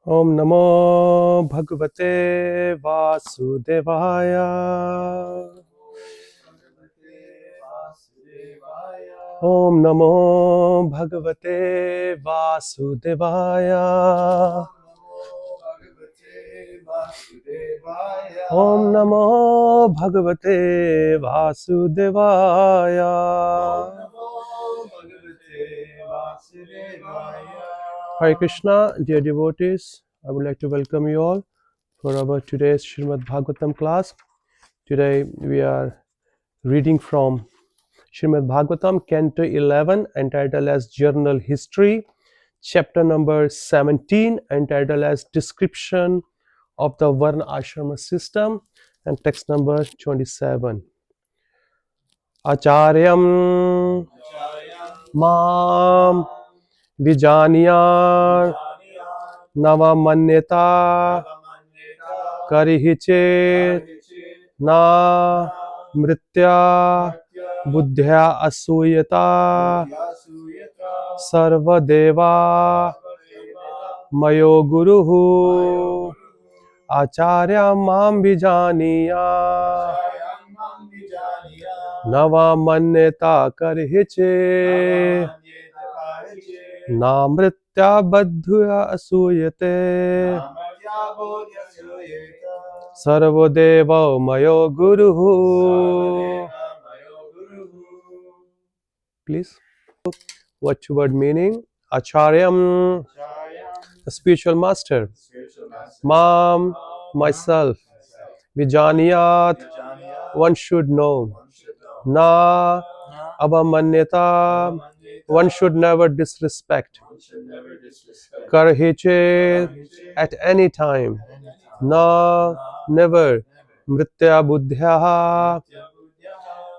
Om Namo Bhagavate Vasudevaya. Om Namo Bhagavate Vasudevaya. Om Namo Bhagavate Vasudevaya. Hare Krishna, dear devotees, I would like to welcome you all for our today's Srimad Bhagavatam class. Today we are reading from Srimad Bhagavatam, Canto 11, entitled as Journal History, chapter number 17, entitled as Description of the Varna Ashrama System, and text number 27. Acharyam Mam Vijaniyar Navamanyata Karihi Na Mritya Buddhya Asuyata Sarvadeva Mayo Guruhu Acharya Mam Vijaniya Navamanyata Karihi Namritya Badhuya Asuyate Sarvodeva Mayo Guruhu. Please. What word meaning? Acharyam, the spiritual master. Mam, myself. Vijaniyat, one should know. Na, abhamanyata, one should never disrespect. Karhiche, at any time. Na, never. Mritya buddhya,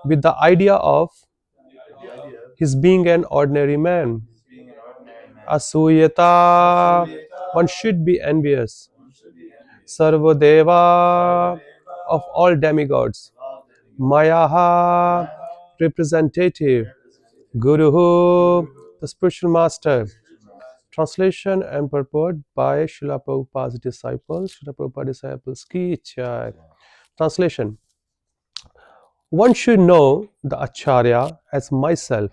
with the idea of his being an ordinary man. Asuyata, one should be envious. Sarvodeva, of all demigods. Mayaha, representative. Guruhu, the spiritual master. Translation and purport by Srila Prabhupada's disciples. Srila Prabhupada's disciples ki Jai. Translation. One should know the Acharya as myself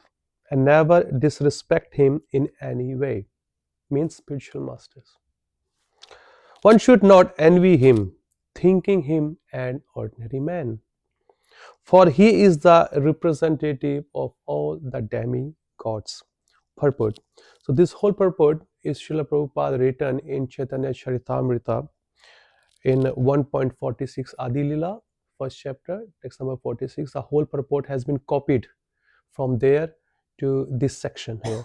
and never disrespect him in any way. Means spiritual masters. One should not envy him, thinking him an ordinary man. For he is the representative of all the demigods. Purport. So this whole purport is Srila Prabhupada written in Chaitanya Charitamrita in 1.46 Adi Lila, first chapter, text number 46. The whole purport has been copied from there to this section here.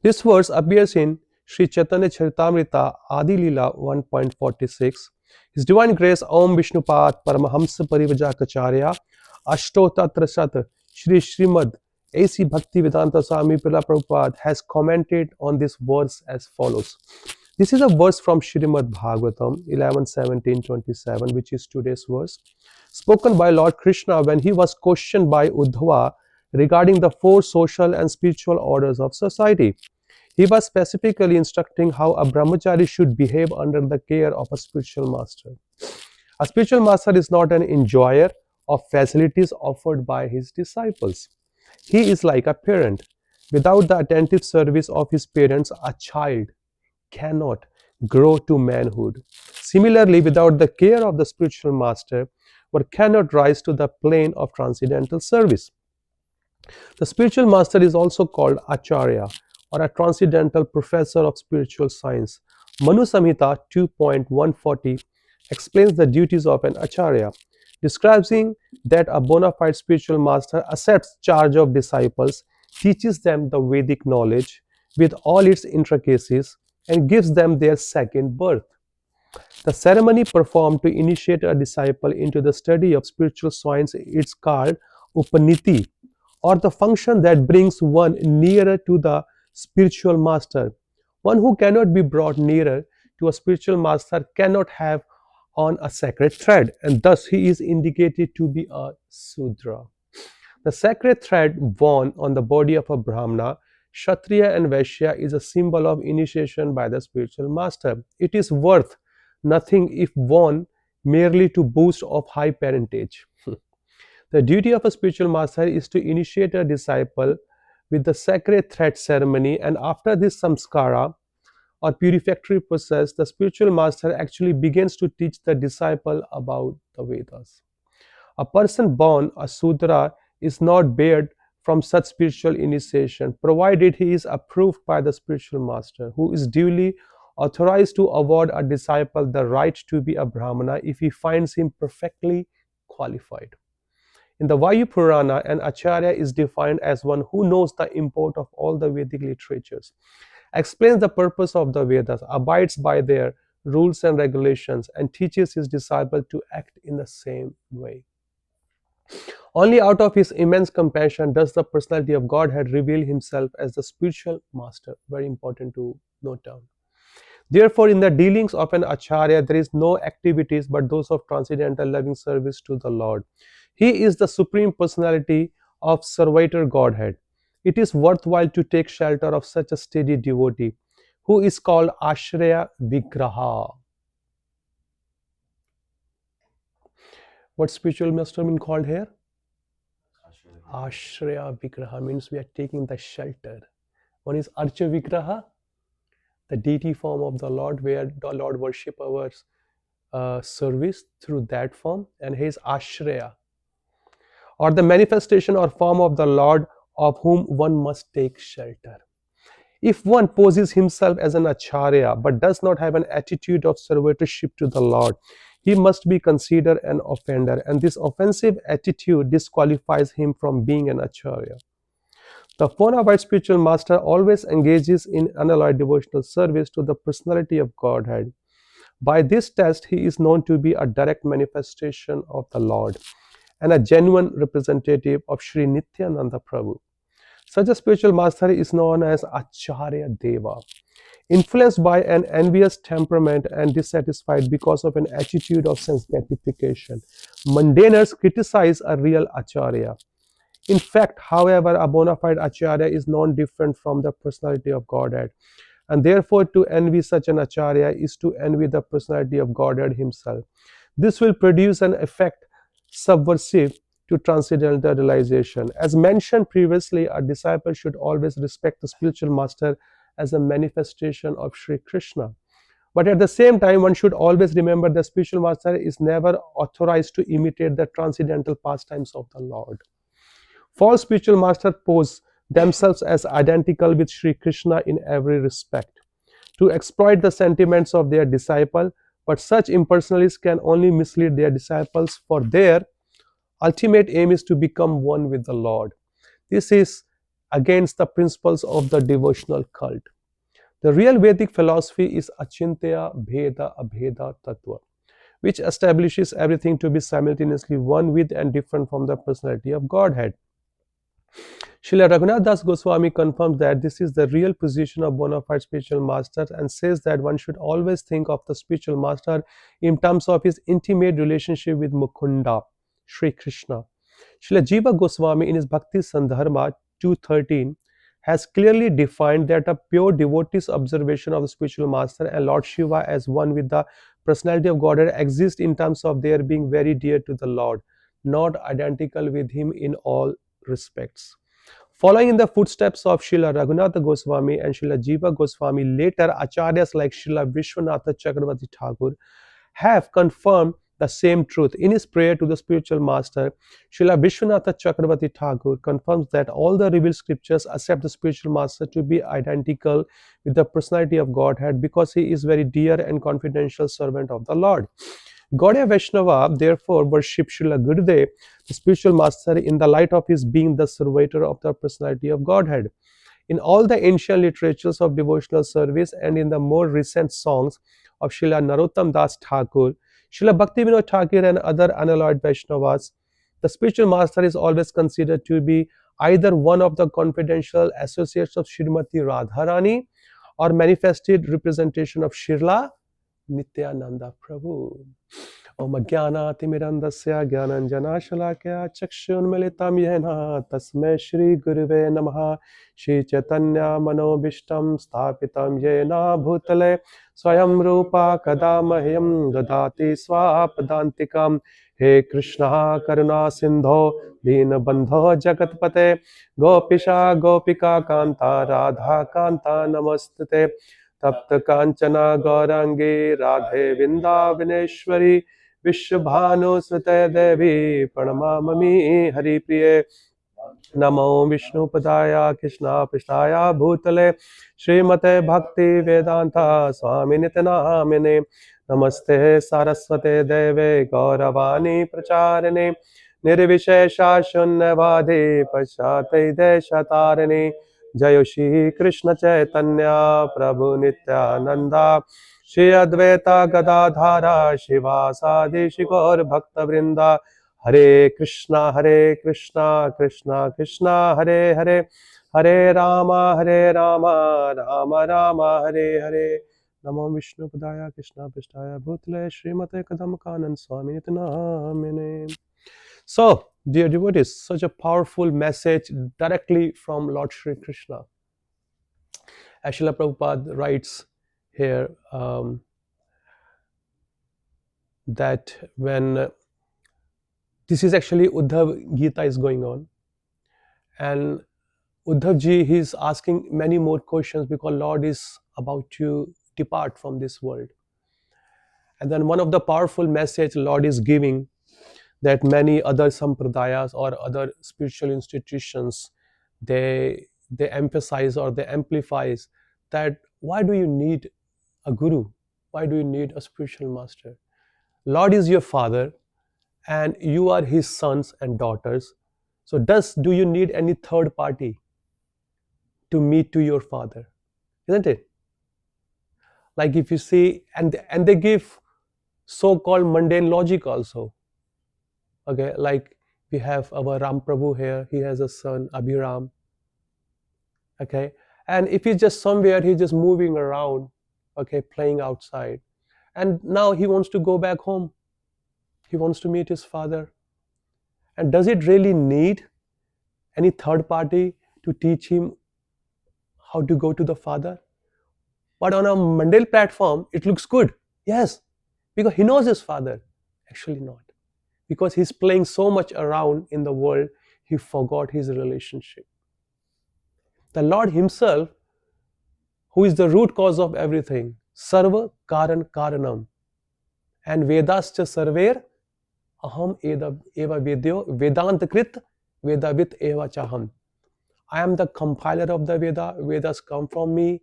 This verse appears in Sri Chaitanya Charitamrita Adi Lila 1.46. His Divine Grace Om Vishnupad Paramahamsa Parivajakacharya Ashto Tatra Sat Shri Srimad A.C. Bhakti Vedanta Swami Prabhupada Prabhupada has commented on this verse as follows. This is a verse from Srimad Bhagavatam 11.17.27, which is today's verse, spoken by Lord Krishna when he was questioned by Uddhava regarding the four social and spiritual orders of society. He was specifically instructing how a brahmachari should behave under the care of a spiritual master. A spiritual master is not an enjoyer of facilities offered by his disciples. He is like a parent. Without the attentive service of his parents, a child cannot grow to manhood. Similarly, without the care of the spiritual master, one cannot rise to the plane of transcendental service. The spiritual master is also called Acharya, or a transcendental professor of spiritual science. Manu Samhita 2.140 explains the duties of an Acharya, describing that a bona fide spiritual master accepts charge of disciples, teaches them the Vedic knowledge with all its intricacies, and gives them their second birth. The ceremony performed to initiate a disciple into the study of spiritual science is called Upaniti, or the function that brings one nearer to the spiritual master. One who cannot be brought nearer to a spiritual master cannot have on a sacred thread, and thus he is indicated to be a Sudra. The sacred thread worn on the body of a Brahmana Kshatriya and Vaishya is a symbol of initiation by the spiritual master. It is worth nothing if worn merely to boast of high parentage. The duty of a spiritual master is to initiate a disciple with the sacred thread ceremony, and after this samskara or purificatory process, the spiritual master actually begins to teach the disciple about the Vedas. A person born a Sudra is not barred from such spiritual initiation, provided he is approved by the spiritual master, who is duly authorized to award a disciple the right to be a Brahmana if he finds him perfectly qualified. In the Vayu Purana, an Acharya is defined as one who knows the import of all the Vedic literatures, explains the purpose of the Vedas, abides by their rules and regulations, and teaches his disciple to act in the same way. Only out of his immense compassion does the personality of Godhead reveal himself as the spiritual master. Very important to note down. Therefore, in the dealings of an acharya, there is no activities but those of transcendental loving service to the Lord. He is the supreme personality of Sarvator Godhead. It is worthwhile to take shelter of such a steady devotee, who is called Ashraya Vigraha. What spiritual master mean called here? Ashraya Vigraha means we are taking the shelter. One is Archa Vigraha, the deity form of the Lord, where the Lord worship our service through that form, and he is Ashraya, or the manifestation or form of the Lord of whom one must take shelter. If one poses himself as an acharya but does not have an attitude of servitorship to the Lord, he must be considered an offender, and this offensive attitude disqualifies him from being an acharya. The bona fide spiritual master always engages in unalloyed devotional service to the personality of Godhead. By this test, he is known to be a direct manifestation of the Lord and a genuine representative of Sri Nityananda Prabhu. Such a spiritual master is known as Acharya Deva. Influenced by an envious temperament and dissatisfied because of an attitude of sense gratification, mundaners criticize a real Acharya. In fact, however, a bona fide Acharya is non different from the personality of Godhead, and therefore to envy such an Acharya is to envy the personality of Godhead himself. This will produce an effect subversive to transcendental realization. As mentioned previously, a disciple should always respect the spiritual master as a manifestation of Sri Krishna. But at the same time, one should always remember the spiritual master is never authorized to imitate the transcendental pastimes of the Lord. False spiritual masters pose themselves as identical with Sri Krishna in every respect, to exploit the sentiments of their disciple, but such impersonalists can only mislead their disciples, for their ultimate aim is to become one with the Lord. This is against the principles of the devotional cult. The real Vedic philosophy is Achintya Bheda Abheda Tattva, which establishes everything to be simultaneously one with and different from the personality of Godhead. Srila Raghunath Das Goswami confirms that this is the real position of bona fide spiritual masters and says that one should always think of the spiritual master in terms of his intimate relationship with Mukunda, Sri Krishna. Srila Jiva Goswami in his Bhakti Sandharma 213 has clearly defined that a pure devotee's observation of the spiritual master and Lord Shiva as one with the personality of Godhead exists in terms of their being very dear to the Lord, not identical with him in all respects. Following in the footsteps of Srila Raghunatha Goswami and Srila Jiva Goswami, later Acharyas like Srila Vishwanatha Chakravarti Thakur have confirmed the same truth. In his prayer to the spiritual master, Srila Vishwanatha Chakravarti Thakur confirms that all the revealed scriptures accept the spiritual master to be identical with the personality of Godhead because he is very dear and confidential servant of the Lord. Gaudiya Vaishnava therefore worship Srila Gurudev, the spiritual master, in the light of his being the servitor of the personality of Godhead. In all the ancient literatures of devotional service and in the more recent songs of Srila Narottam Das Thakur, Srila Bhaktivinoda Thakur and other unalloyed Vaishnavas, the spiritual master is always considered to be either one of the confidential associates of Srimati Radharani or manifested representation of Srila Nityananda Prabhu. ओम अज्ञानातिमिरन्दस्य ज्ञानञ्जनाशलाकया चक्षुन्मिलितं येन तस्मै श्रीगुरुवे नमः। श्रीचैतन्यमनोभीष्टं स्थापितं येन भूतले स्वयं रूपा कदा मह्यं ददाति स्वापदान्तिकं। हे कृष्ण करुणा सिन्धो दीनबन्धो जगत्पते गोपिशा गोपिका कान्ता राधा कान्ता नमस्तुते। तप्त कांचना गौरांगी राधे वृंदावनेश्वरी विश्वभानुसुते देवी प्रणमामि हरिप्रिये। नमो विष्णुपदाय कृष्णापृष्ठाय भूतले श्रीमते भक्ति वेदांता स्वामिनिति नामिने। नमस्ते सारस्वते देवे गौरवाणी प्रचारिणे निर्विशेषा शून्यवादी पश्चाते देशतारिणे। जय श्री कृष्ण चैतन्य प्रभु नित्यानंदा श्री अद्वैता गदाधारा शिवासादि गौर भक्त वृंदा। हरे कृष्णा कृष्णा कृष्णा हरे हरे हरे राम राम राम हरे हरे। नमो विष्णुपदाय कृष्णापृष्ठाय भूतले श्रीमते कदम कानन स्वामी नामिने। So, dear devotees, such a powerful message directly from Lord Shri Krishna. As Srila Prabhupada writes here, that when this is actually Uddhav Gita is going on, and Uddhav ji, he is asking many more questions because Lord is about to depart from this world. And then one of the powerful message Lord is giving, that many other sampradayas or other spiritual institutions, they emphasize or they amplifies that why do you need a guru, why do you need a spiritual master? Lord is your father and you are his sons and daughters, so do you need any third party to meet to your father? Isn't it? Like if you see, and they give so-called mundane logic also. Okay, like we have our Ram Prabhu here, he has a son Abhiram. Okay, and if he's just somewhere, he's just moving around, okay, playing outside, and now he wants to go back home, he wants to meet his father. And does it really need any third party to teach him how to go to the father? But on a mundane platform it looks good, yes, because he knows his father. Actually not, because he's playing so much around in the world, he forgot his relationship. The Lord himself, who is the root cause of everything, sarva karan karanam, and vedascha sarver aham eva vedyo vedantakrit vedavit eva chaham. I am the compiler of the Veda, Vedas come from me,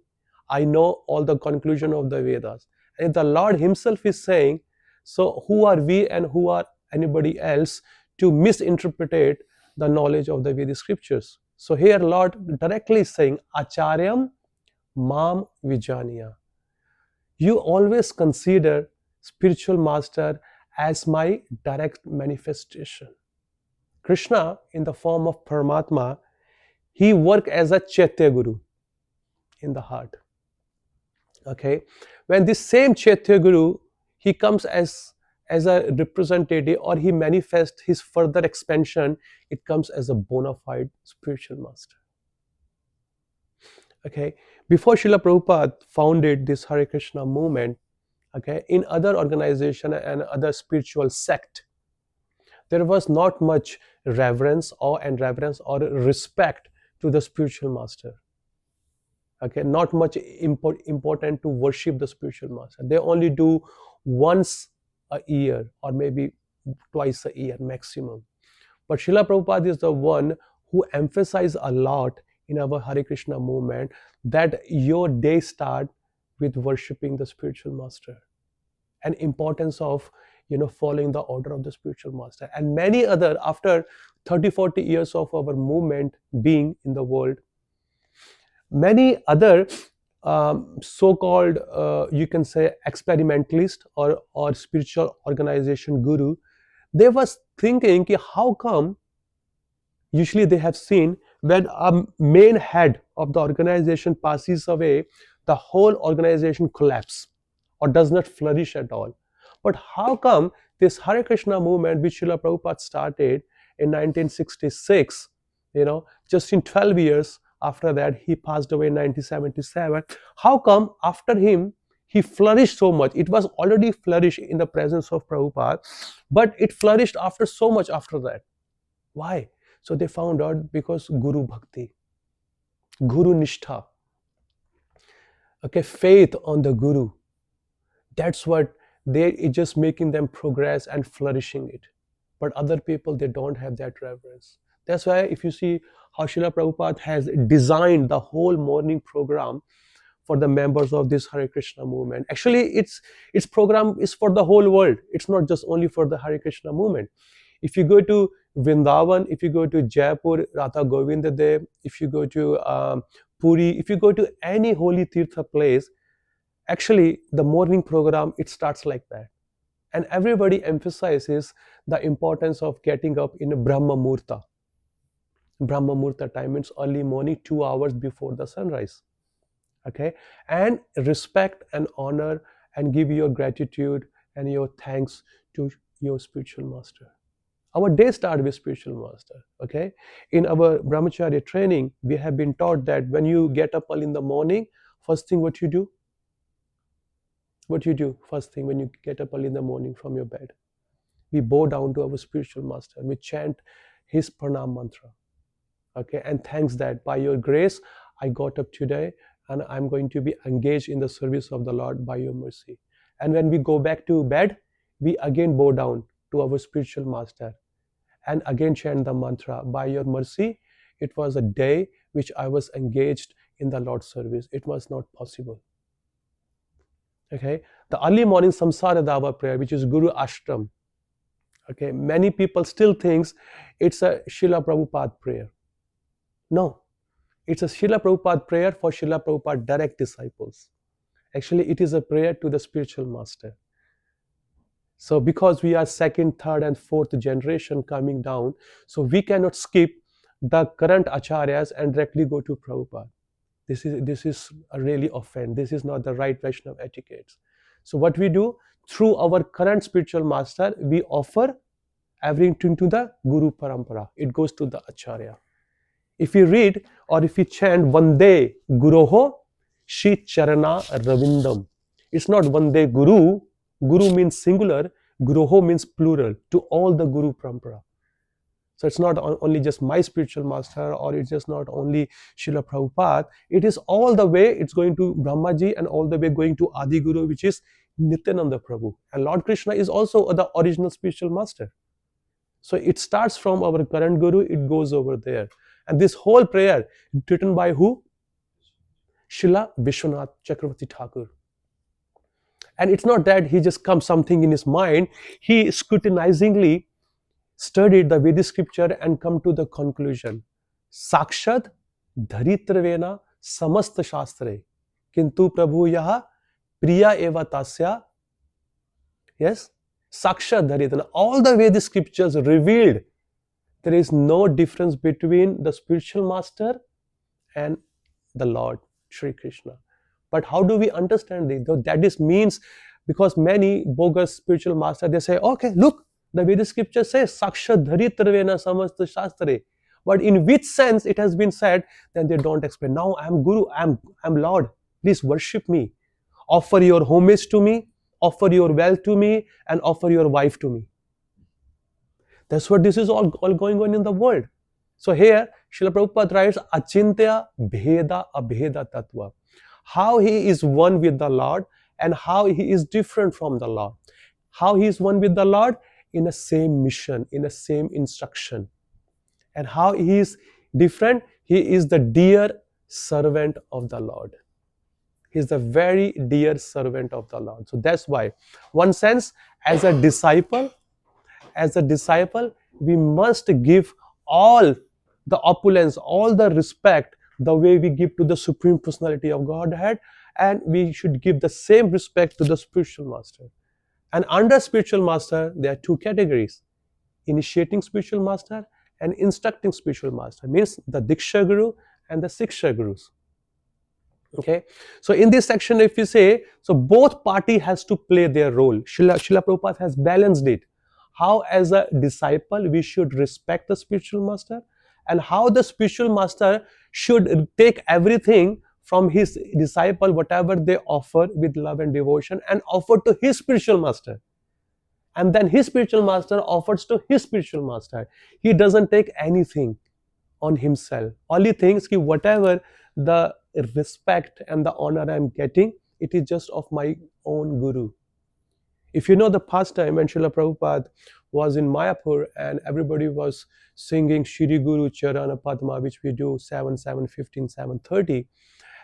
I know all the conclusion of the Vedas. And the Lord himself is saying, so who are we and who are anybody else to misinterpret the knowledge of the Vedic scriptures? So here Lord directly is saying, Acharyam Mam Vijaniya. You always consider spiritual master as my direct manifestation. Krishna in the form of Paramatma, he work as a Chaitya Guru in the heart. Okay, when this same Chaitya Guru, he comes as a representative, or he manifests his further expansion, it comes as a bona fide spiritual master. Okay, before Srila Prabhupada founded this Hare Krishna movement, okay, in other organization and other spiritual sect, there was not much reverence or respect to the spiritual master. Okay, not much important to worship the spiritual master. They only do once a year or maybe twice a year maximum. But Srila Prabhupada is the one who emphasized a lot in our Hare Krishna movement that your day start with worshiping the spiritual master, and importance of following the order of the spiritual master. And many other, after 30-40 years of our movement being in the world, many other so-called you can say experimentalist or spiritual organization guru, they was thinking ki how come, usually they have seen when a main head of the organization passes away, the whole organization collapses or does not flourish at all. But how come this Hare Krishna movement, which Srila Prabhupada started in 1966, just in 12 years after that, he passed away in 1977. How come after him, he flourished so much? It was already flourished in the presence of Prabhupada, but it flourished after so much after that. Why? So they found out because Guru Bhakti, Guru Nishtha, okay, faith on the Guru. That's what it's just making them progress and flourishing it. But other people, they don't have that reverence. That's why if you see how Srila Prabhupada has designed the whole morning program for the members of this Hare Krishna movement. Actually, its program is for the whole world. It's not just only for the Hare Krishna movement. If you go to Vrindavan, if you go to Jaipur, Radha Govinda Dev, if you go to Puri, if you go to any holy tirtha place, actually the morning program, it starts like that. And everybody emphasizes the importance of getting up in a Brahma Murta. Brahma Murta time means early morning, 2 hours before the sunrise. Okay, and respect and honor and give your gratitude and your thanks to your spiritual master. Our day start with spiritual master. Okay, in our brahmacharya training, we have been taught that when you get up early in the morning, first thing what you do first thing when you get up early in the morning from your bed, we bow down to our spiritual master, we chant his pranam mantra. Okay, and thanks that by your grace I got up today and I'm going to be engaged in the service of the Lord by your mercy. And when we go back to bed, we again bow down to our spiritual master and again chant the mantra, by your mercy, it was a day which I was engaged in the Lord's service. It was not possible. Okay, the early morning Samsara Dava prayer, which is Guru Ashtam. Okay, many people still thinks it's a Srila Prabhupada prayer. No, it's a Srila Prabhupada prayer for Srila Prabhupada direct disciples. Actually, it is a prayer to the spiritual master. So because we are second, third and fourth generation coming down, so we cannot skip the current acharyas and directly go to Prabhupada. This is a really offense. This is not the right Vaishnava etiquette. So what we do, through our current spiritual master, we offer everything to the Guru Parampara. It goes to the Acharya. If you read or if you chant Vande Guroho Shri Charana Ravindam, it's not Vande Guru. Guru means singular, Guroho means plural, to all the Guru Parampara. So it's not only just my spiritual master or it's just not only Srila Prabhupada. It is all the way, it's going to Brahmaji and all the way going to Adi Guru, which is Nityananda Prabhu. And Lord Krishna is also the original spiritual master. So it starts from our current Guru, it goes over there. And this whole prayer written by who? Srila Vishwanath Chakravarti Thakur. And it's not that he just comes something in his mind. He scrutinizingly studied the Vedic scripture and come to the conclusion. Sakshad dharitravena samasta shastre kintu prabhu yaha priya eva tasya. Yes, Sakshad dharitravena. All the Vedic scriptures revealed there is no difference between the spiritual master and the Lord Shri Krishna. But how do we understand this? That is means because many bogus spiritual masters, they say, okay, look, the Vedic scripture says, Sakshat dharitravena samasta shastre. But in which sense it has been said, then they don't explain. Now I am Guru, I am Lord, please worship me. Offer your homage to me, offer your wealth to me, and offer your wife to me. That's what this is all going on in the world. So here, Srila Prabhupada writes, Achintya Bheda Abheda Tattva. How he is one with the Lord and how he is different from the Lord. How he is one with the Lord? In a same mission, in a same instruction. And how he is different? He is the dear servant of the Lord. He is the very dear servant of the Lord. So that's why, one sense, as a disciple, we must give all the opulence, all the respect, the way we give to the Supreme Personality of Godhead, and we should give the same respect to the spiritual master. And under spiritual master, there are two categories: initiating spiritual master and instructing spiritual master. Means the Diksha Guru and the Siksha Gurus. Okay, so in this section, if you say, so both party has to play their role. Srila Prabhupada has balanced it. How as a disciple we should respect the spiritual master, and how the spiritual master should take everything from his disciple, whatever they offer with love and devotion, and offer to his spiritual master. And then his spiritual master offers to his spiritual master. He doesn't take anything on himself. Only things ki whatever the respect and the honor I'm getting, it is just of my own guru. If you know the past time when Srila Prabhupada was in Mayapur and everybody was singing Shri Guru Charana Padma, which we do 7, 7:15, 7:30,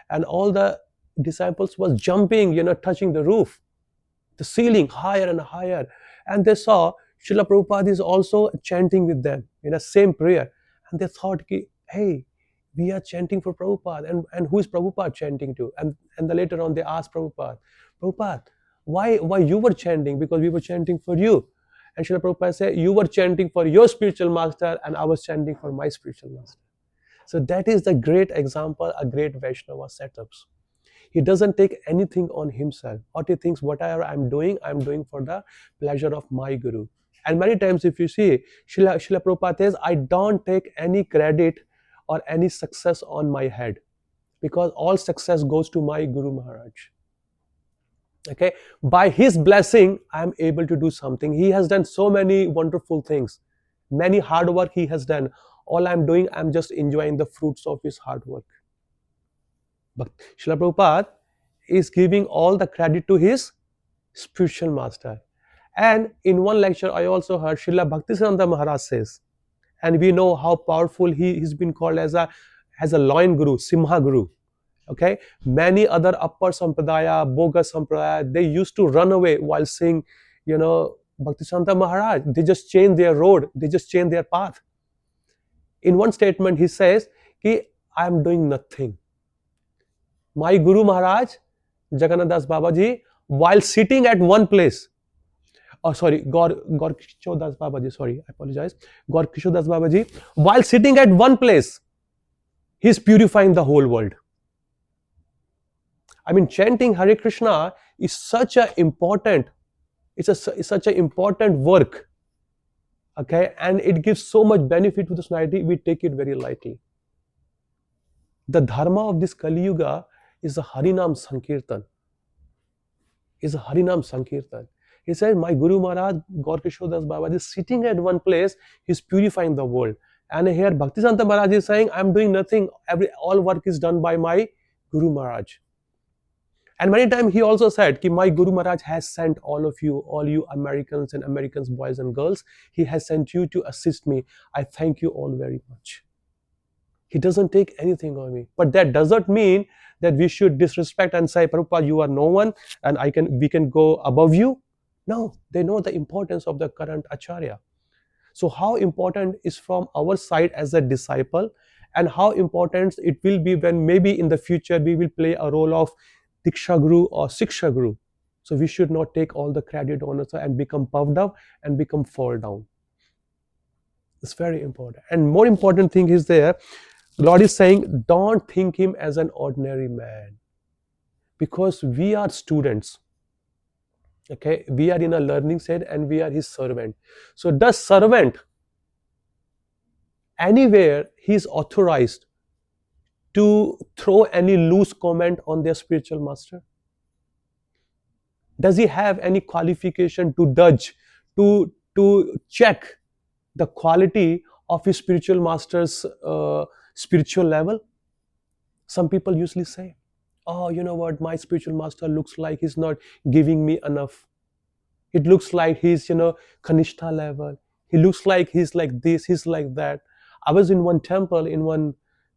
and all the disciples was jumping, touching the roof, the ceiling higher and higher. And they saw Srila Prabhupada is also chanting with them in the same prayer. And they thought, hey, we are chanting for Prabhupada. And who is Prabhupada chanting to? And the later on they asked Prabhupada, Prabhupada, why you were chanting? Because we were chanting for you. And Srila Prabhupada said, you were chanting for your spiritual master and I was chanting for my spiritual master. So that is the great example, a great Vaishnava setups. He doesn't take anything on himself. What he thinks, whatever I'm doing for the pleasure of my guru. And many times, if you see, Srila Prabhupada says, I don't take any credit or any success on my head, because all success goes to my Guru Maharaj. Okay, by his blessing, I'm able to do something. He has done so many wonderful things, many hard work he has done. All I'm doing, I'm just enjoying the fruits of his hard work. But Srila Prabhupada is giving all the credit to his spiritual master. And in one lecture, I also heard Srila Bhaktisiddhanta Maharaj says, and we know how powerful he's been called as a lion guru, Simha guru. Okay, many other upper sampradaya, boga sampradaya, they used to run away while saying, Bhaktisiddhanta Maharaj. They just change their road, they just change their path. In one statement, he says, I am doing nothing. My Guru Maharaj, Jagannath Das Babaji, while sitting at one place, Gaur Kishore Das Babaji, sorry, I apologize, Gaur Kishore Das Babaji, while sitting at one place, he's purifying the whole world. I mean, chanting Hare Krishna is such an important, it's such an important work, okay, and it gives so much benefit to the society, we take it very lightly. The dharma of this Kali Yuga is a Harinam Sankirtan. He said, my Guru Maharaj, Gaur Kishore Das Babaji, is sitting at one place, he's purifying the world. And here Bhaktisiddhanta Maharaj is saying, I'm doing nothing, all work is done by my Guru Maharaj. And many times he also said, my Guru Maharaj has sent all you Americans and Americans, boys and girls, he has sent you to assist me. I thank you all very much. He doesn't take anything on me. But that doesn't mean that we should disrespect and say, Prabhupada, you are no one and we can go above you. No, they know the importance of the current Acharya. So how important is from our side as a disciple, and how important it will be when maybe in the future we will play a role of Diksha Guru or Siksha Guru. So we should not take all the credit on us and become puffed up and become fall down. It's very important. And more important thing is there, Lord is saying, don't think him as an ordinary man, because we are students. Okay, we are in a learning state and we are his servant. So does servant, anywhere he is authorized to throw any loose comment on their spiritual master? Does he have any qualification to judge, to check the quality of his spiritual master's spiritual level? Some people usually say, oh, you know what, my spiritual master looks like he's not giving me enough. It looks like he's, Kanishta level. He looks like he's like this, he's like that. I was in one temple,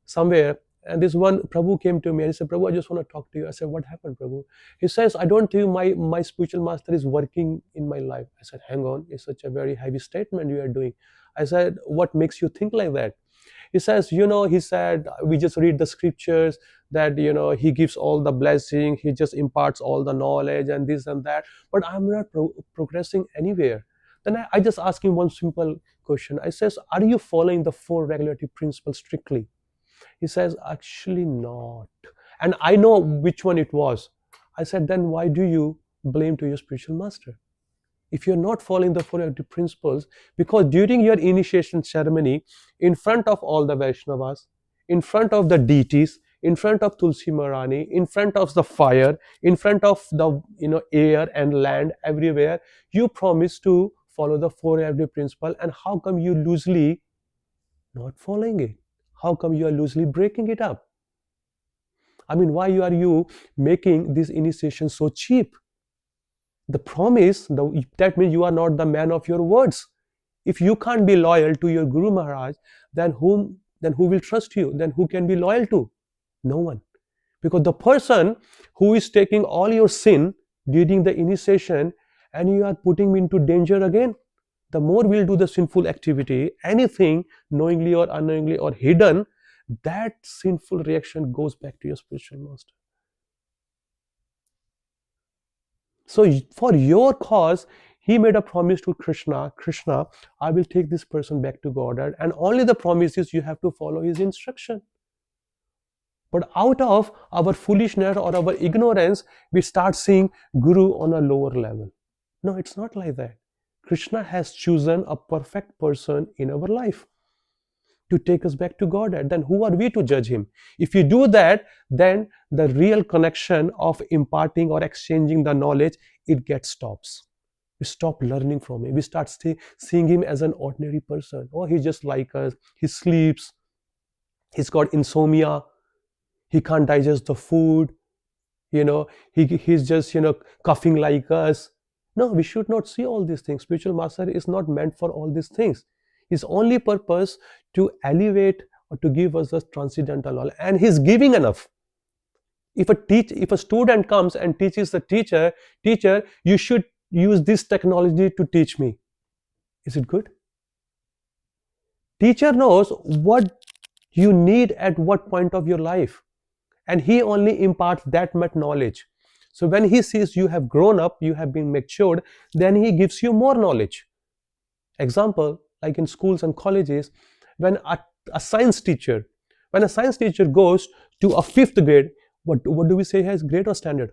somewhere, and this one Prabhu came to me and he said, Prabhu, I just want to talk to you. I said, what happened, Prabhu? He says, I don't think my spiritual master is working in my life. I said, hang on, it's such a very heavy statement you are doing. I said, what makes you think like that? He says, he said, we just read the scriptures that, he gives all the blessing, he just imparts all the knowledge and this and that, but I'm not progressing anywhere. Then I just ask him one simple question. I says, are you following the 4 regulatory principles strictly? He says, actually not. and I know which one it was. I said, then why do you blame to your spiritual master? If you're not following the four active principles, because during your initiation ceremony, in front of all the Vaishnavas, in front of the deities, in front of Tulsi Marani, in front of the fire, in front of the air and land, everywhere, you promise to follow the four active principle, and how come you loosely not following it? How come you are loosely breaking it up? I mean, why are you making this initiation so cheap? The promise, that means you are not the man of your words. If you can't be loyal to your Guru Maharaj, then who will trust you? Then who can be loyal to? No one. Because the person who is taking all your sin during the initiation, and you are putting me into danger again, the more we'll do the sinful activity, anything knowingly or unknowingly or hidden, that sinful reaction goes back to your spiritual master. So for your cause, he made a promise to Krishna, I will take this person back to Godhead, and only the promise is you have to follow his instruction. But out of our foolishness or our ignorance, we start seeing Guru on a lower level. No, it's not like that. Krishna has chosen a perfect person in our life to take us back to Godhead. Then who are we to judge him? If you do that, then the real connection of imparting or exchanging the knowledge, it gets stops. We stop learning from him. We start seeing him as an ordinary person. Oh, he's just like us. He sleeps. He's got insomnia. He can't digest the food. He's just coughing like us. No, we should not see all these things. Spiritual master is not meant for all these things. His only purpose to elevate or to give us the transcendental knowledge, and he's giving enough. If a student comes and teaches the teacher, you should use this technology to teach me. Is it good? Teacher knows what you need at what point of your life, and he only imparts that much knowledge. So when he sees you have grown up, you have been matured, then he gives you more knowledge. Example, like in schools and colleges, when a science teacher goes to a fifth grade, what do we say has grade or standard?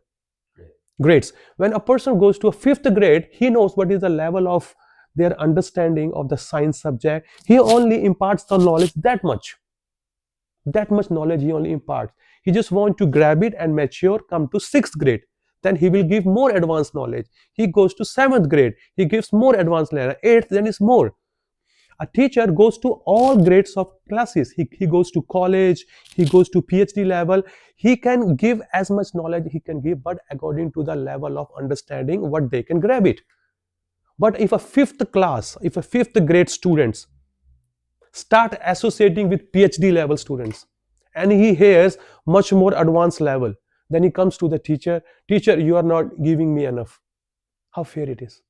Grades. When a person goes to a fifth grade, he knows what is the level of their understanding of the science subject. He only imparts the knowledge that much. That much knowledge he only imparts. He just wants to grab it and mature, come to sixth grade. Then he will give more advanced knowledge. He goes to seventh grade. He gives more advanced level. Eighth, then is more. A teacher goes to all grades of classes. He goes to college. He goes to PhD level. He can give as much knowledge he can give, but according to the level of understanding, what they can grab it. But if a fifth grade students start associating with PhD level students, and he hears much more advanced level, then he comes to the teacher, you are not giving me enough. How fair it is?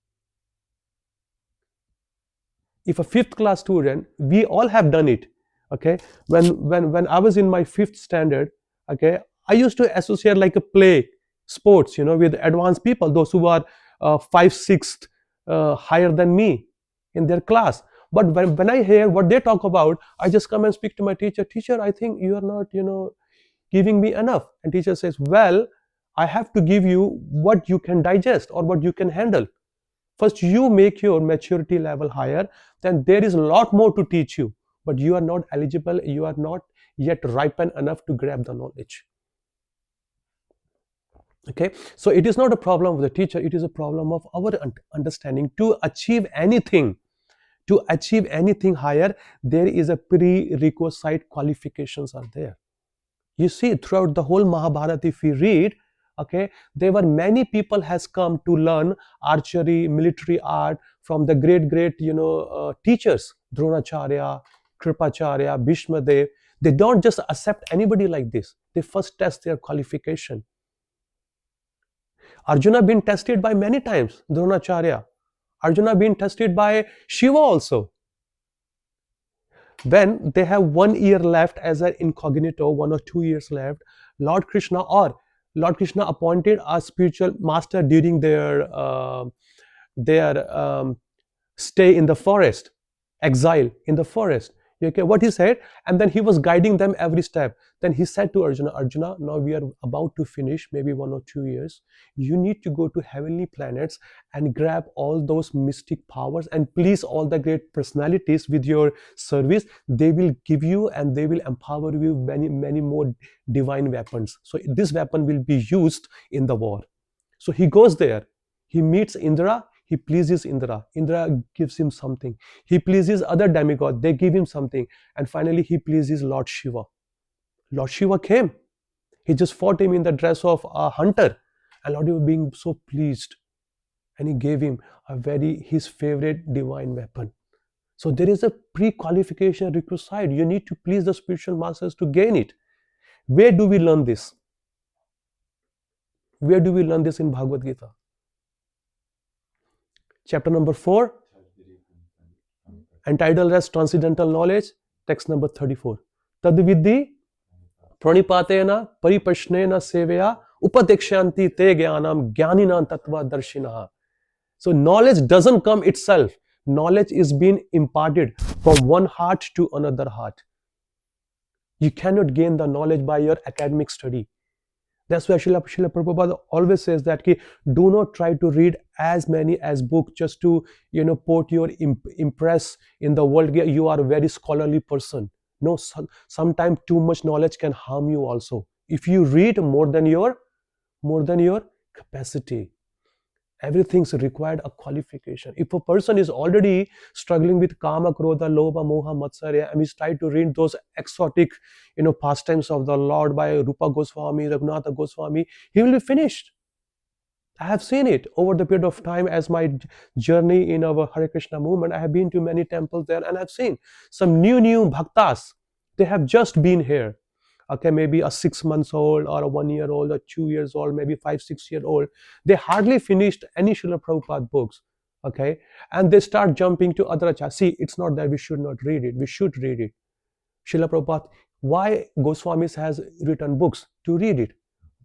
If a fifth class student, we all have done it, okay, when I was in my fifth standard, okay, I used to associate like a play sports, with advanced people, those who are 5/6 higher than me in their class. But when I hear what they talk about, I just come and speak to my teacher, I think you are not giving me enough. And teacher says, well, I have to give you what you can digest or what you can handle. First, you make your maturity level higher, then there is a lot more to teach you, but you are not eligible, you are not yet ripened enough to grab the knowledge. Okay, so it is not a problem of the teacher, it is a problem of our understanding. To achieve anything higher, there is a prerequisite qualifications are there. You see, throughout the whole Mahabharata, if we read, okay, there were many people has come to learn archery, military art from the great teachers, Dronacharya, Kripacharya, Bhishmadev. They don't just accept anybody like this. They first test their qualification. Arjuna been tested by many times, Dronacharya. Arjuna been tested by Shiva also. When they have 1 year left as an incognito, 1 or 2 years left, Lord Krishna appointed a spiritual master during their stay in the forest, exile in the forest. Okay, what he said, and then he was guiding them every step. Then he said to Arjuna, Arjuna, now we are about to finish, maybe 1 or 2 years. You need to go to heavenly planets and grab all those mystic powers and please all the great personalities with your service. They will give you and they will empower you many, many more divine weapons. So this weapon will be used in the war. So he goes there, he meets Indra, he pleases Indra. Indra gives him something. He pleases other demigod, they give him something. And finally, he pleases Lord Shiva. Lord Shiva came. He just fought him in the dress of a hunter. And Lord Shiva being so pleased. And he gave him his favorite divine weapon. So there is a pre-qualification required. You need to please the spiritual masters to gain it. Where do we learn this? Where do we learn this in Bhagavad Gita? Chapter number 4, entitled as Transcendental Knowledge, text number 34. Tadvidhi pranipatena paripashnena seveya upadekshanti te jnanam jnaninan tattva darshinaha. So knowledge doesn't come itself. Knowledge is being imparted from one heart to another heart. You cannot gain the knowledge by your academic study. That's why Srila Prabhupada always says that do not try to read as many as books just to put your impress in the world. You are a very scholarly person. No, sometimes too much knowledge can harm you also. If you read more than your capacity, everything's required a qualification. If a person is already struggling with kama, krodha, lobha, moha, matsarya, and he's trying to read those exotic, pastimes of the Lord by Rupa Goswami, Raghunatha Goswami, he will be finished. I have seen it over the period of time as my journey in our Hare Krishna movement. I have been to many temples there and I've seen some new bhaktas. They have just been here. Okay, maybe a 6 months old or a 1 year old or 2 years old, maybe 5-6 year old. They hardly finished any Srila Prabhupada books. Okay, and they start jumping to other acharyas. See, it's not that we should not read it. We should read it. Srila Prabhupada, why Goswamis has written books? To read it.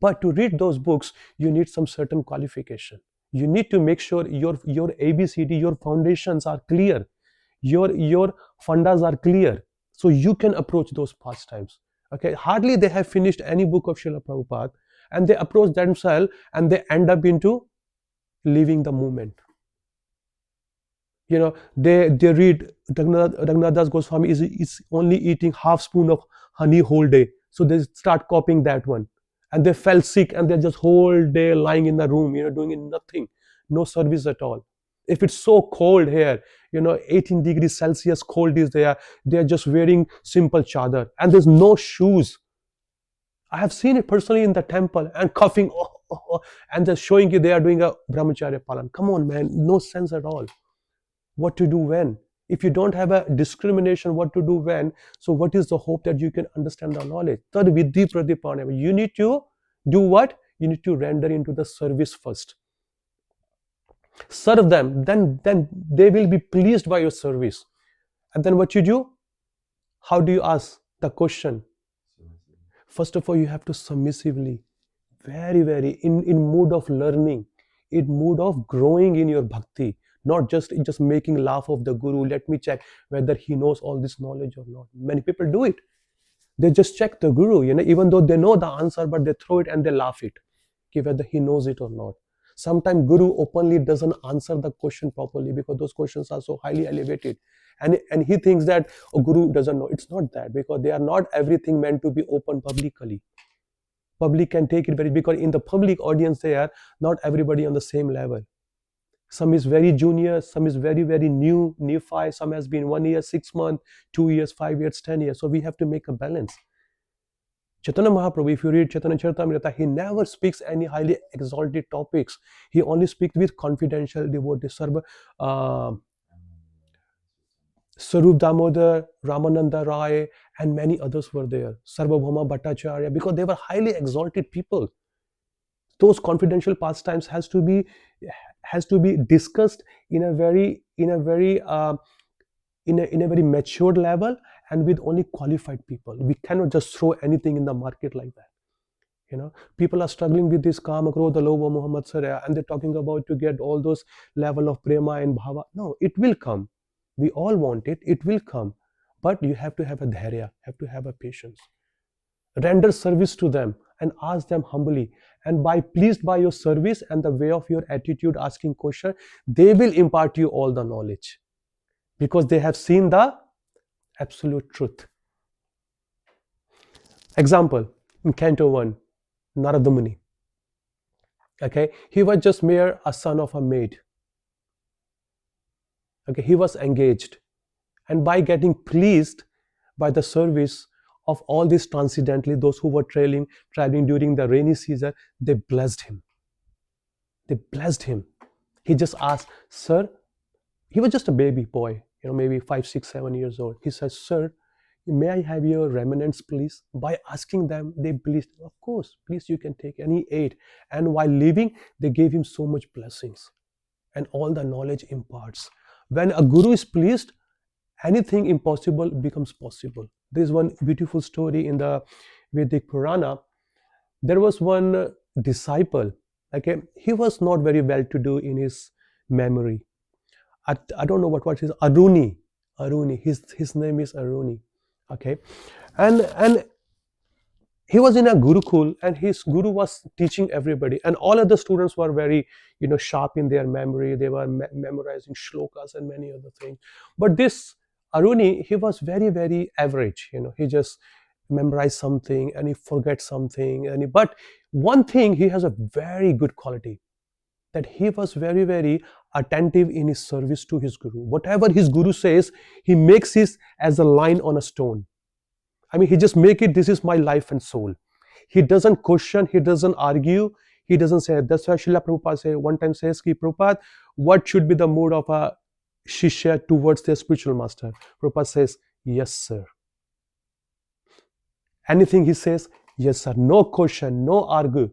But to read those books, you need some certain qualification. You need to make sure your ABCD, your foundations are clear. Your fundas are clear. So you can approach those pastimes. Okay, hardly they have finished any book of Srila Prabhupada and they approach themselves and they end up into leaving the movement. They read Raghunath Das Goswami is only eating half spoon of honey whole day. So they start copying that one. And they fell sick and they're just whole day lying in the room, doing nothing, no service at all. If it's so cold here, 18 degrees Celsius cold is there, they're just wearing simple chadar and there's no shoes. I have seen it personally in the temple and coughing, and they're showing you they are doing a brahmacharya palan. Come on, man, no sense at all. What to do when? If you don't have a discrimination what to do when, so what is the hope that you can understand the knowledge? Tad vidhi pradipana. You need to do what? You need to render into the service first. Serve them, then they will be pleased by your service. And then what you do? How do you ask the question? First of all, you have to submissively, very in mood of learning, in mood of growing in your bhakti, not just making laugh of the guru. Let me check whether he knows all this knowledge or not. Many people do it. They just check the guru, even though they know the answer, but they throw it and they laugh it, whether he knows it or not. Sometimes guru openly doesn't answer the question properly because those questions are so highly elevated. And he thinks that guru doesn't know. It's not that, because they are not everything meant to be open publicly. Public can take it because in the public audience there, not everybody on the same level. Some is very junior, some is very new, nephi, some has been 1 year, 6 months, 2 years, 5 years, 10 years. So we have to make a balance. Chaitanya Mahaprabhu, if you read Chaitanya Charitamrita, he never speaks any highly exalted topics. He only speaks with confidential devotees. Sarup Damodar, Ramananda Rai, and many others were there. Sarvabhauma Bhattacharya, because they were highly exalted people. Those confidential pastimes has to be discussed in a very matured level and with only qualified people. We cannot just throw anything in the market like that. People are struggling with this kama, krodha, lobha, moha, matsarya, and they're talking about to get all those level of prema and bhava. No, it will come. We all want it. It will come. But you have to have a dharya, have to have a patience. Render service to them and ask them humbly. And by pleased by your service and the way of your attitude, asking question, they will impart you all the knowledge because they have seen the absolute truth. Example in Canto 1, Narada Muni. Okay, he was just mere a son of a maid. Okay, he was engaged, and by getting pleased by the service of all these transcendently, those who were traveling during the rainy season, they blessed him. They blessed him. He just asked, "Sir," he was just a baby boy, maybe 5, 6, 7 years old. He says, "Sir, may I have your remnants, please?" By asking them, they pleased, "Of course, please, you can take." And he ate. And while leaving, they gave him so much blessings and all the knowledge imparts. When a guru is pleased, anything impossible becomes possible. There's one beautiful story in the Vedic Purana. There was one disciple. Okay, he was not very well to do in his memory. I don't know what is Aruni. Aruni. His name is Aruni. Okay, and he was in a gurukul, and his guru was teaching everybody, and all other students were very sharp in their memory. They were memorizing shlokas and many other things. But this Aruni, he was very very average. He just memorized something and he forgets something, but one thing, he has a very good quality, that he was very very attentive in his service to his guru. Whatever his guru says, he makes it as a line on a stone. I mean, he just make it, this is my life and soul. He doesn't question, he doesn't argue, he doesn't say. That's why Srila Prabhupada say, one time says, Ki Prabhupada, what should be the mood of a shishya towards their spiritual master? Prabhupada says, yes sir. Anything he says, yes sir. No question, no argue,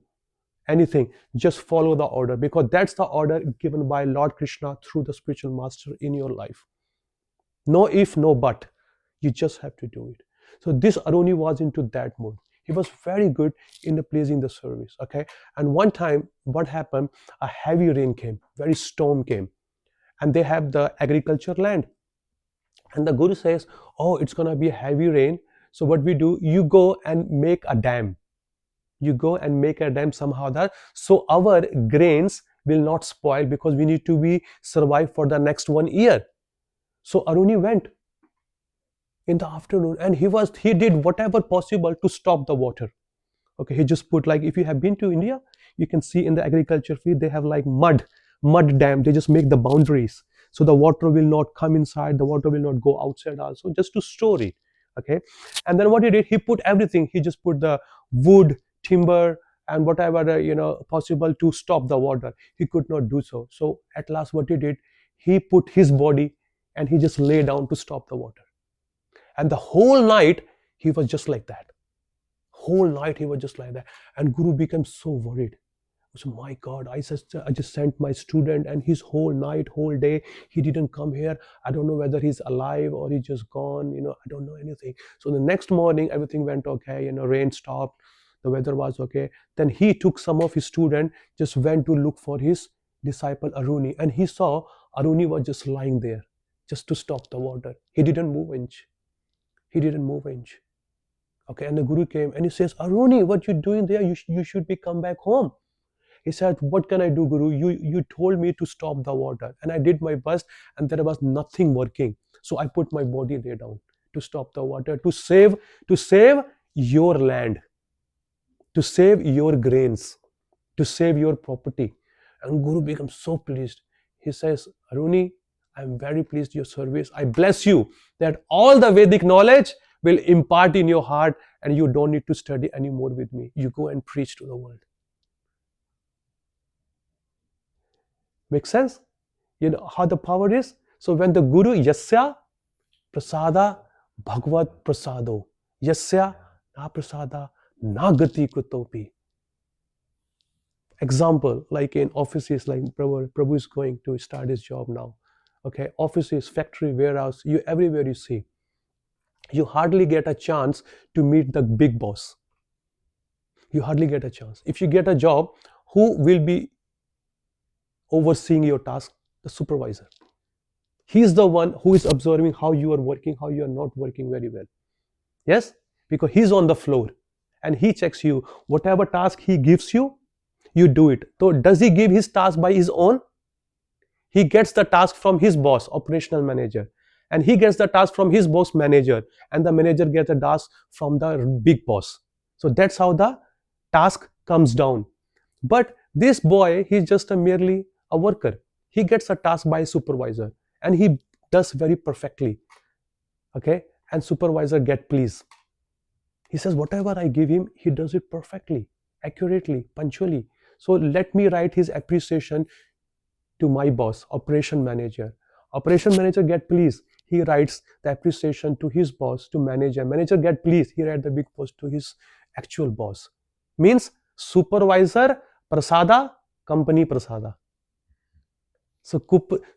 anything. Just follow the order, because that's the order given by Lord Krishna through the spiritual master in your life. No if, no but. You just have to do it. So this Aruni was into that mood. He was very good in the pleasing the service. Okay. And one time, what happened? A heavy rain came, very storm came, and they have the agriculture land. And the guru says, "Oh, it's gonna be a heavy rain. So what we do? You go and make a dam. You go and make a dam somehow that so our grains will not spoil, because we need to be survive for the next 1 year." So Aruni went in the afternoon, and he did whatever possible to stop the water. Okay, he just put, like, if you have been to India, you can see in the agriculture field they have like mud dam. They just make the boundaries so the water will not come inside, the water will not go outside also, just to store it. Okay, and then what he did, he put everything. He just put the wood, timber, and whatever possible to stop the water. He could not do so. So at last, what he did, he put his body and he just lay down to stop the water. And the whole night he was just like that. Whole night he was just like that. And Guru became so worried. So, my God, I just sent my student, and his whole night, whole day, he didn't come here. I don't know whether he's alive or he's just gone. I don't know anything. So the next morning, everything went okay. Rain stopped. The weather was okay. Then he took some of his student, just went to look for his disciple Aruni, and he saw Aruni was just lying there, just to stop the water. He didn't move inch. He didn't move inch. Okay, and the Guru came and he says, "Aruni, what you doing there? You should be come back home." He said, "What can I do, Guru? You told me to stop the water, and I did my best, and there was nothing working. So I put my body there down to stop the water, to save your land, to save your grains, to save your property." And Guru becomes so pleased. He says, "Aruni, I'm very pleased your service. I bless you that all the Vedic knowledge will impart in your heart, and you don't need to study anymore with me. You go and preach to the world." Make sense? You know how the power is? So when the Guru, yasya prasada bhagavad prasado, yasya na prasada na gati kutopi. Example, like in offices, like Prabhu is going to start his job now. Okay, offices, factory, warehouse, everywhere you see, you hardly get a chance to meet the big boss. You hardly get a chance. If you get a job, who will be overseeing your task? The supervisor. He's the one who is observing how you are working, how you are not working very well. Yes, because he's on the floor and he checks you. Whatever task he gives you, you do it. So does he give his task by his own? He gets the task from his boss, operational manager, and he gets the task from his boss, manager, and the manager gets the task from the big boss. So that's how the task comes down. But this boy, he's just merely a worker. He gets a task by a supervisor and he does very perfectly. Okay, and supervisor get pleased. He says whatever I give him, he does it perfectly, accurately, punctually. So let me write his appreciation to my boss, operation manager. Operation manager get pleased. He writes the appreciation to his boss, to manager. Manager get pleased. He write the big post to his actual boss. Means supervisor prasada, company prasada. So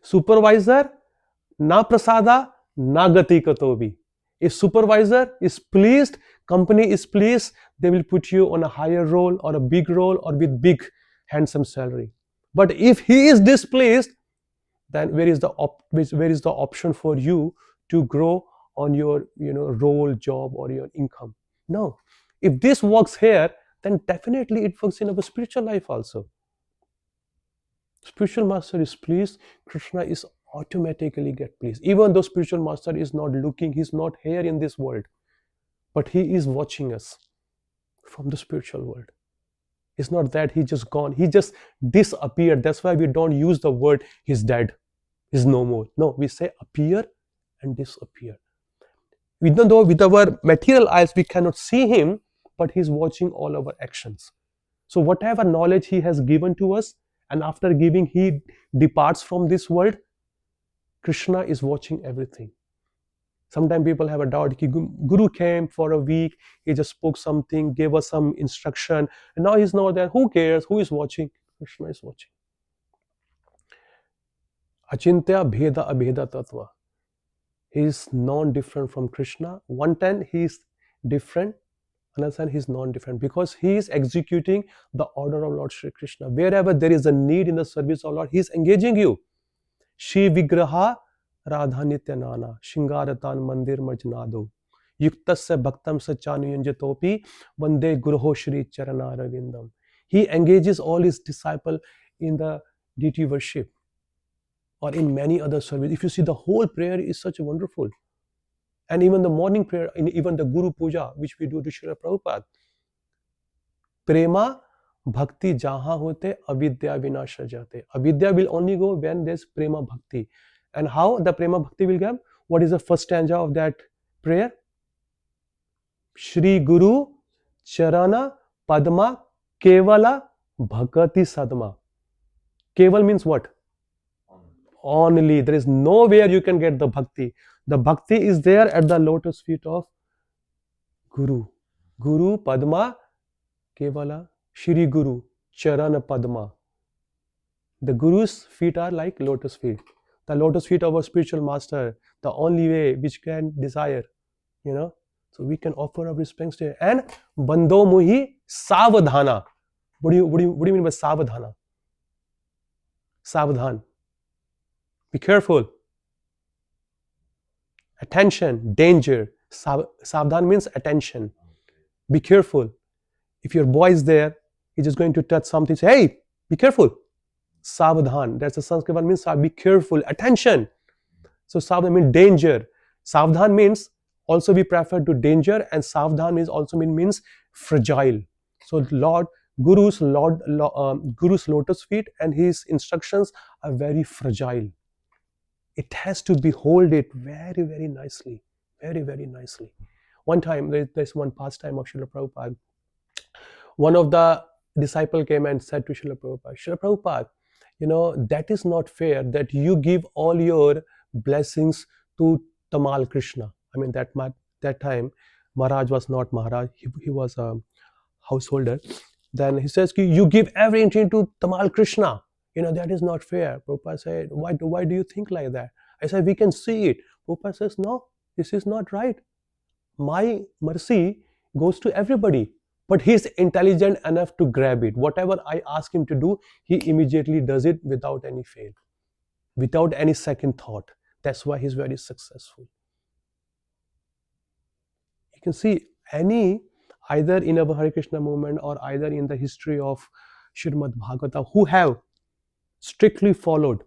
supervisor na prasada, na gati katobi. If supervisor is pleased, company is pleased, they will put you on a higher role or a big role or with big handsome salary. But if he is displeased, then where is the option for you to grow on your role, job, or your income? No. If this works here, then definitely it works in our spiritual life also. Spiritual master is pleased, Krishna is automatically get pleased. Even though spiritual master is not looking, he's not here in this world, but he is watching us from the spiritual world. It's not that he just gone, he just disappeared. That's why we don't use the word he's dead, he's no more. No, we say appear and disappear. Even though with our material eyes we cannot see him, but he's watching all our actions. So whatever knowledge he has given to us, and after giving he departs from this world, Krishna is watching everything. Sometimes people have a doubt. Guru came for a week, he just spoke something, gave us some instruction, and now he's not there. Who cares? Who is watching? Krishna is watching. Achintya Bheda Abheda Tattva. He is non-different from Krishna. One time he is different, another time he is non-different, because he is executing the order of Lord Shri Krishna. Wherever there is a need in the service of Lord, he is engaging you. Shri Vigraha Radha Nityanana Shingaratan Mandir Majnado Yuktasya Bhaktam Sachanu Vande Guruho Shri Charana Ravindam. He engages all his disciples in the deity worship or in many other services. If you see, the whole prayer is such a wonderful. And even the morning prayer, even the Guru Puja, which we do to Srila Prabhupada. Prema Bhakti jaha hote avidya vinasha jate. Avidya will only go when there's prema bhakti. And how the prema bhakti will come? What is the first stanza of that prayer? Shri Guru Charana Padma Kevala Bhakati Sadma. Keval means what? Only. There is nowhere you can get the bhakti. The bhakti is there at the lotus feet of Guru. Guru Padma Kevala Shri Guru Charana Padma. The Guru's feet are like lotus feet. The lotus feet of our spiritual master, the only way which can desire, So we can offer our respects to him. And Bando Muhi Savadhana. What do you mean by Savadhana? Savadhan. Be careful. Attention, danger. Savadhan means attention. Be careful. If your boy is there, he's just going to touch something, say, hey, be careful. Savadhan. That's the Sanskrit one, means be careful. Attention. So Savadhan means danger. Savadhan means also we prefer to danger, and Savadhan is also means fragile. So Guru's lotus feet and his instructions are very fragile. It has to behold it very, very nicely. Very, very nicely. One time, there's one pastime of Srila Prabhupada. One of the disciple came and said to Srila Prabhupada, Srila Prabhupada, that is not fair that you give all your blessings to Tamal Krishna. I mean, that time, Maharaj was not Maharaj, he was a householder. Then he says, you give everything to Tamal Krishna. That is not fair. Prabhupada said, why do you think like that? I said, we can see it. Prabhupada says, no, this is not right. My mercy goes to everybody. But he is intelligent enough to grab it. Whatever I ask him to do, he immediately does it without any fail, without any second thought. That's why he's very successful. You can see any, either in our Hare Krishna movement or either in the history of Srimad Bhagavata, who have strictly followed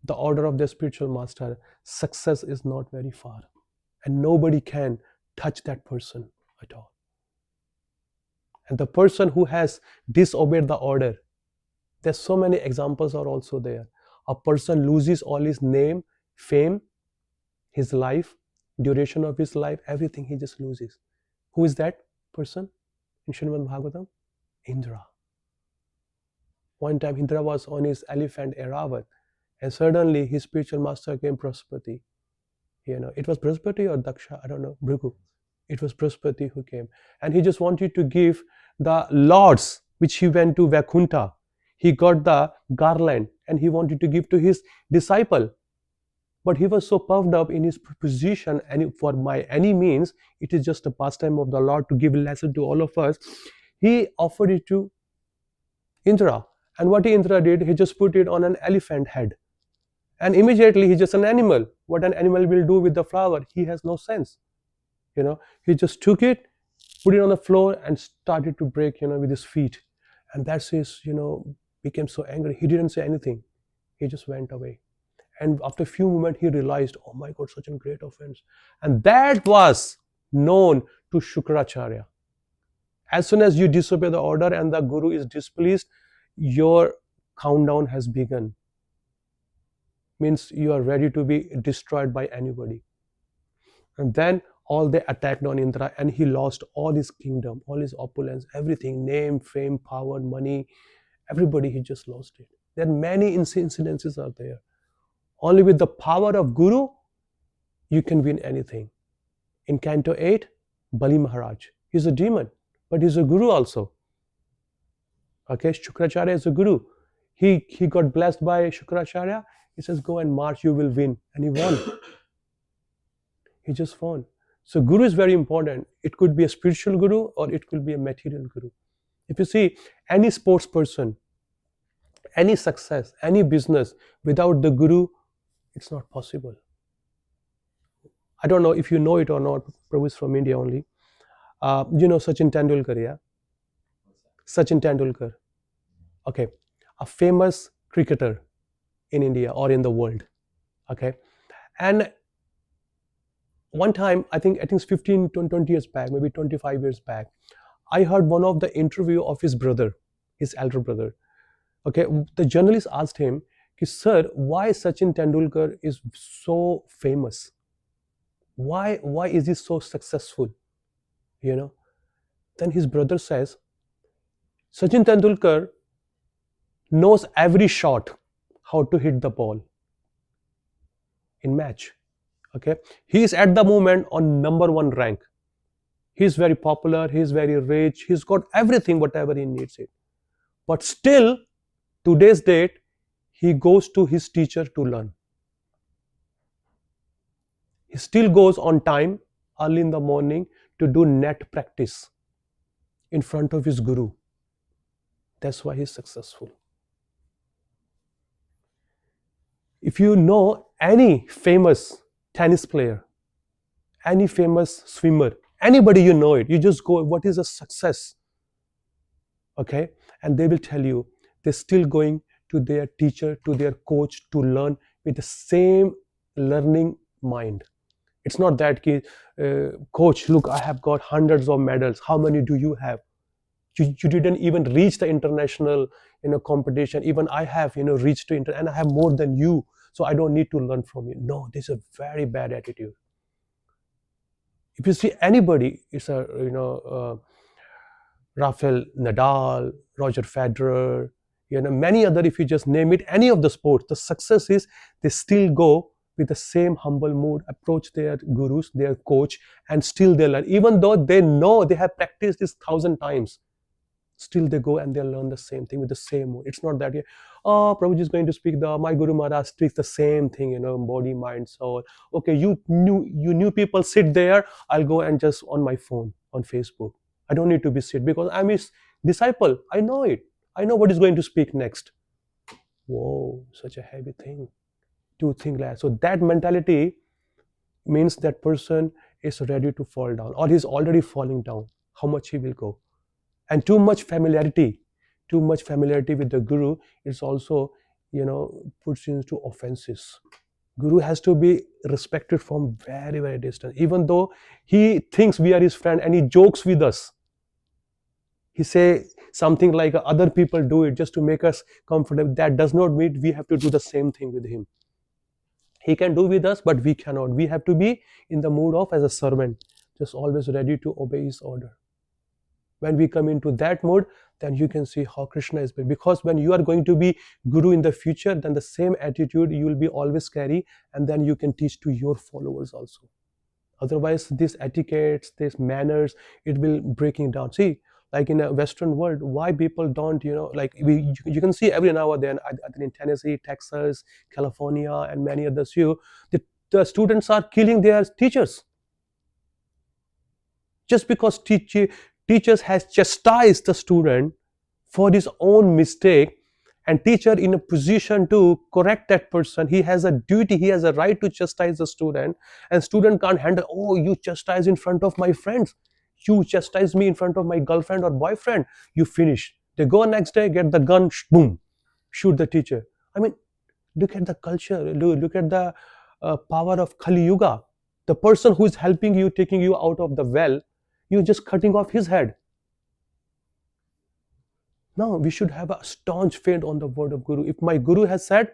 the order of their spiritual master, success is not very far. And nobody can touch that person at all. And the person who has disobeyed the order, there's so many examples are also there. A person loses all his name, fame, his life, duration of his life, everything he just loses. Who is that person in Srimad Bhagavatam? Indra. One time Indra was on his elephant Eravat, and suddenly his spiritual master came Praspati. It was Praspati or Daksha, I don't know, Bhrigu. It was Praspati who came. And he just wanted to give the lords, which he went to Vaikuntha. He got the garland and he wanted to give to his disciple. But he was so puffed up in his position, and for my any means, it is just a pastime of the Lord to give a lesson to all of us. He offered it to Indra. And what Indra did, he just put it on an elephant head. And immediately he's just an animal. What an animal will do with the flower? He has no sense. He just took it, put it on the floor, and started to break, with his feet. And that's his, became so angry. He didn't say anything. He just went away. And after a few moments, he realized, oh my God, such a great offense. And that was known to Shukracharya. As soon as you disobey the order and the guru is displeased, your countdown has begun. Means you are ready to be destroyed by anybody. And then all they attacked on Indra, and he lost all his kingdom, all his opulence, everything, name, fame, power, money, everybody, he just lost it. There are many incidences are there. Only with the power of Guru, you can win anything. In Canto 8, Bali Maharaj, he's a demon, but he's a Guru also. Okay, Shukracharya is a Guru. He got blessed by Shukracharya. He says, go and march, you will win. And he won. He just won. So Guru is very important. It could be a spiritual Guru or it could be a material Guru. If you see any sports person, any success, any business, without the Guru, it's not possible. I don't know if you know it or not. Prabhu is from India only. Sachin Tendulkar, yeah? Sachin Tendulkar. Okay. A famous cricketer in India or in the world. Okay. And one time, I think it's 15 to 20 years back, maybe 25 years back, I heard one of the interview of his brother, his elder brother. Okay. The journalist asked him, sir, why Sachin Tendulkar is so famous? Why is he so successful? Then his brother says, Sachin Tendulkar knows every shot, how to hit the ball in match. Okay, he is at the moment on number 1 rank. He's very popular, he's very rich, he's got everything, whatever he needs it. But still, today's date, he goes to his teacher to learn. He still goes on time, early in the morning, to do net practice in front of his guru. That's why he's successful. If you know any famous tennis player, any famous swimmer, anybody you know it, you just go, what is a success? Okay, and they will tell you they're still going to their teacher, to their coach to learn with the same learning mind. It's not that, coach, look, I have got hundreds of medals. How many do you have? You didn't even reach the international competition. Even I have reached to and I have more than you, so I don't need to learn from you. No, this is a very bad attitude. If you see anybody, it's a Rafael Nadal, Roger Federer, many other, if you just name it, any of the sports, the success is they still go with the same humble mood, approach their gurus, their coach, and still they learn. Even though they know they have practiced this 1,000 times, still they go and they learn the same thing with the same mood. It's not that, Prabhuji is going to speak, my Guru Maharaj speaks the same thing, body, mind, soul. Okay, you new people sit there, I'll go and just on my phone, on Facebook. I don't need to be sit because I'm his disciple. I know it. I know what is going to speak next. Whoa, such a heavy thing. to think like that. So that mentality means that person is ready to fall down, or he's already falling down. How much he will go? And too much familiarity with the guru is also, puts you into offenses. Guru has to be respected from very, very distant. Even though he thinks we are his friend and he jokes with us, he say something like other people do it just to make us comfortable. That does not mean we have to do the same thing with him. He can do with us, but we cannot. We have to be in the mood of as a servant, just always ready to obey his order. When we come into that mode, then you can see how Krishna is. Because when you are going to be guru in the future, then the same attitude you will be always carry, and then you can teach to your followers also. Otherwise, these etiquettes, these manners, it will breaking down. See, like in a Western world, why people don't, like you can see every now and then, in Tennessee, Texas, California, and many others, the students are killing their teachers just because teachers has chastised the student for his own mistake, and teacher in a position to correct that person, he has a duty, he has a right to chastise the student, and student can't handle, oh, you chastise in front of my friends, you chastise me in front of my girlfriend or boyfriend, you finish. They go next day, get the gun, boom, shoot the teacher. I mean, look at the culture, look at the power of Kali Yuga. The person who is helping you, taking you out of the well, you're just cutting off his head. No, we should have a staunch faith on the word of Guru. If my Guru has said,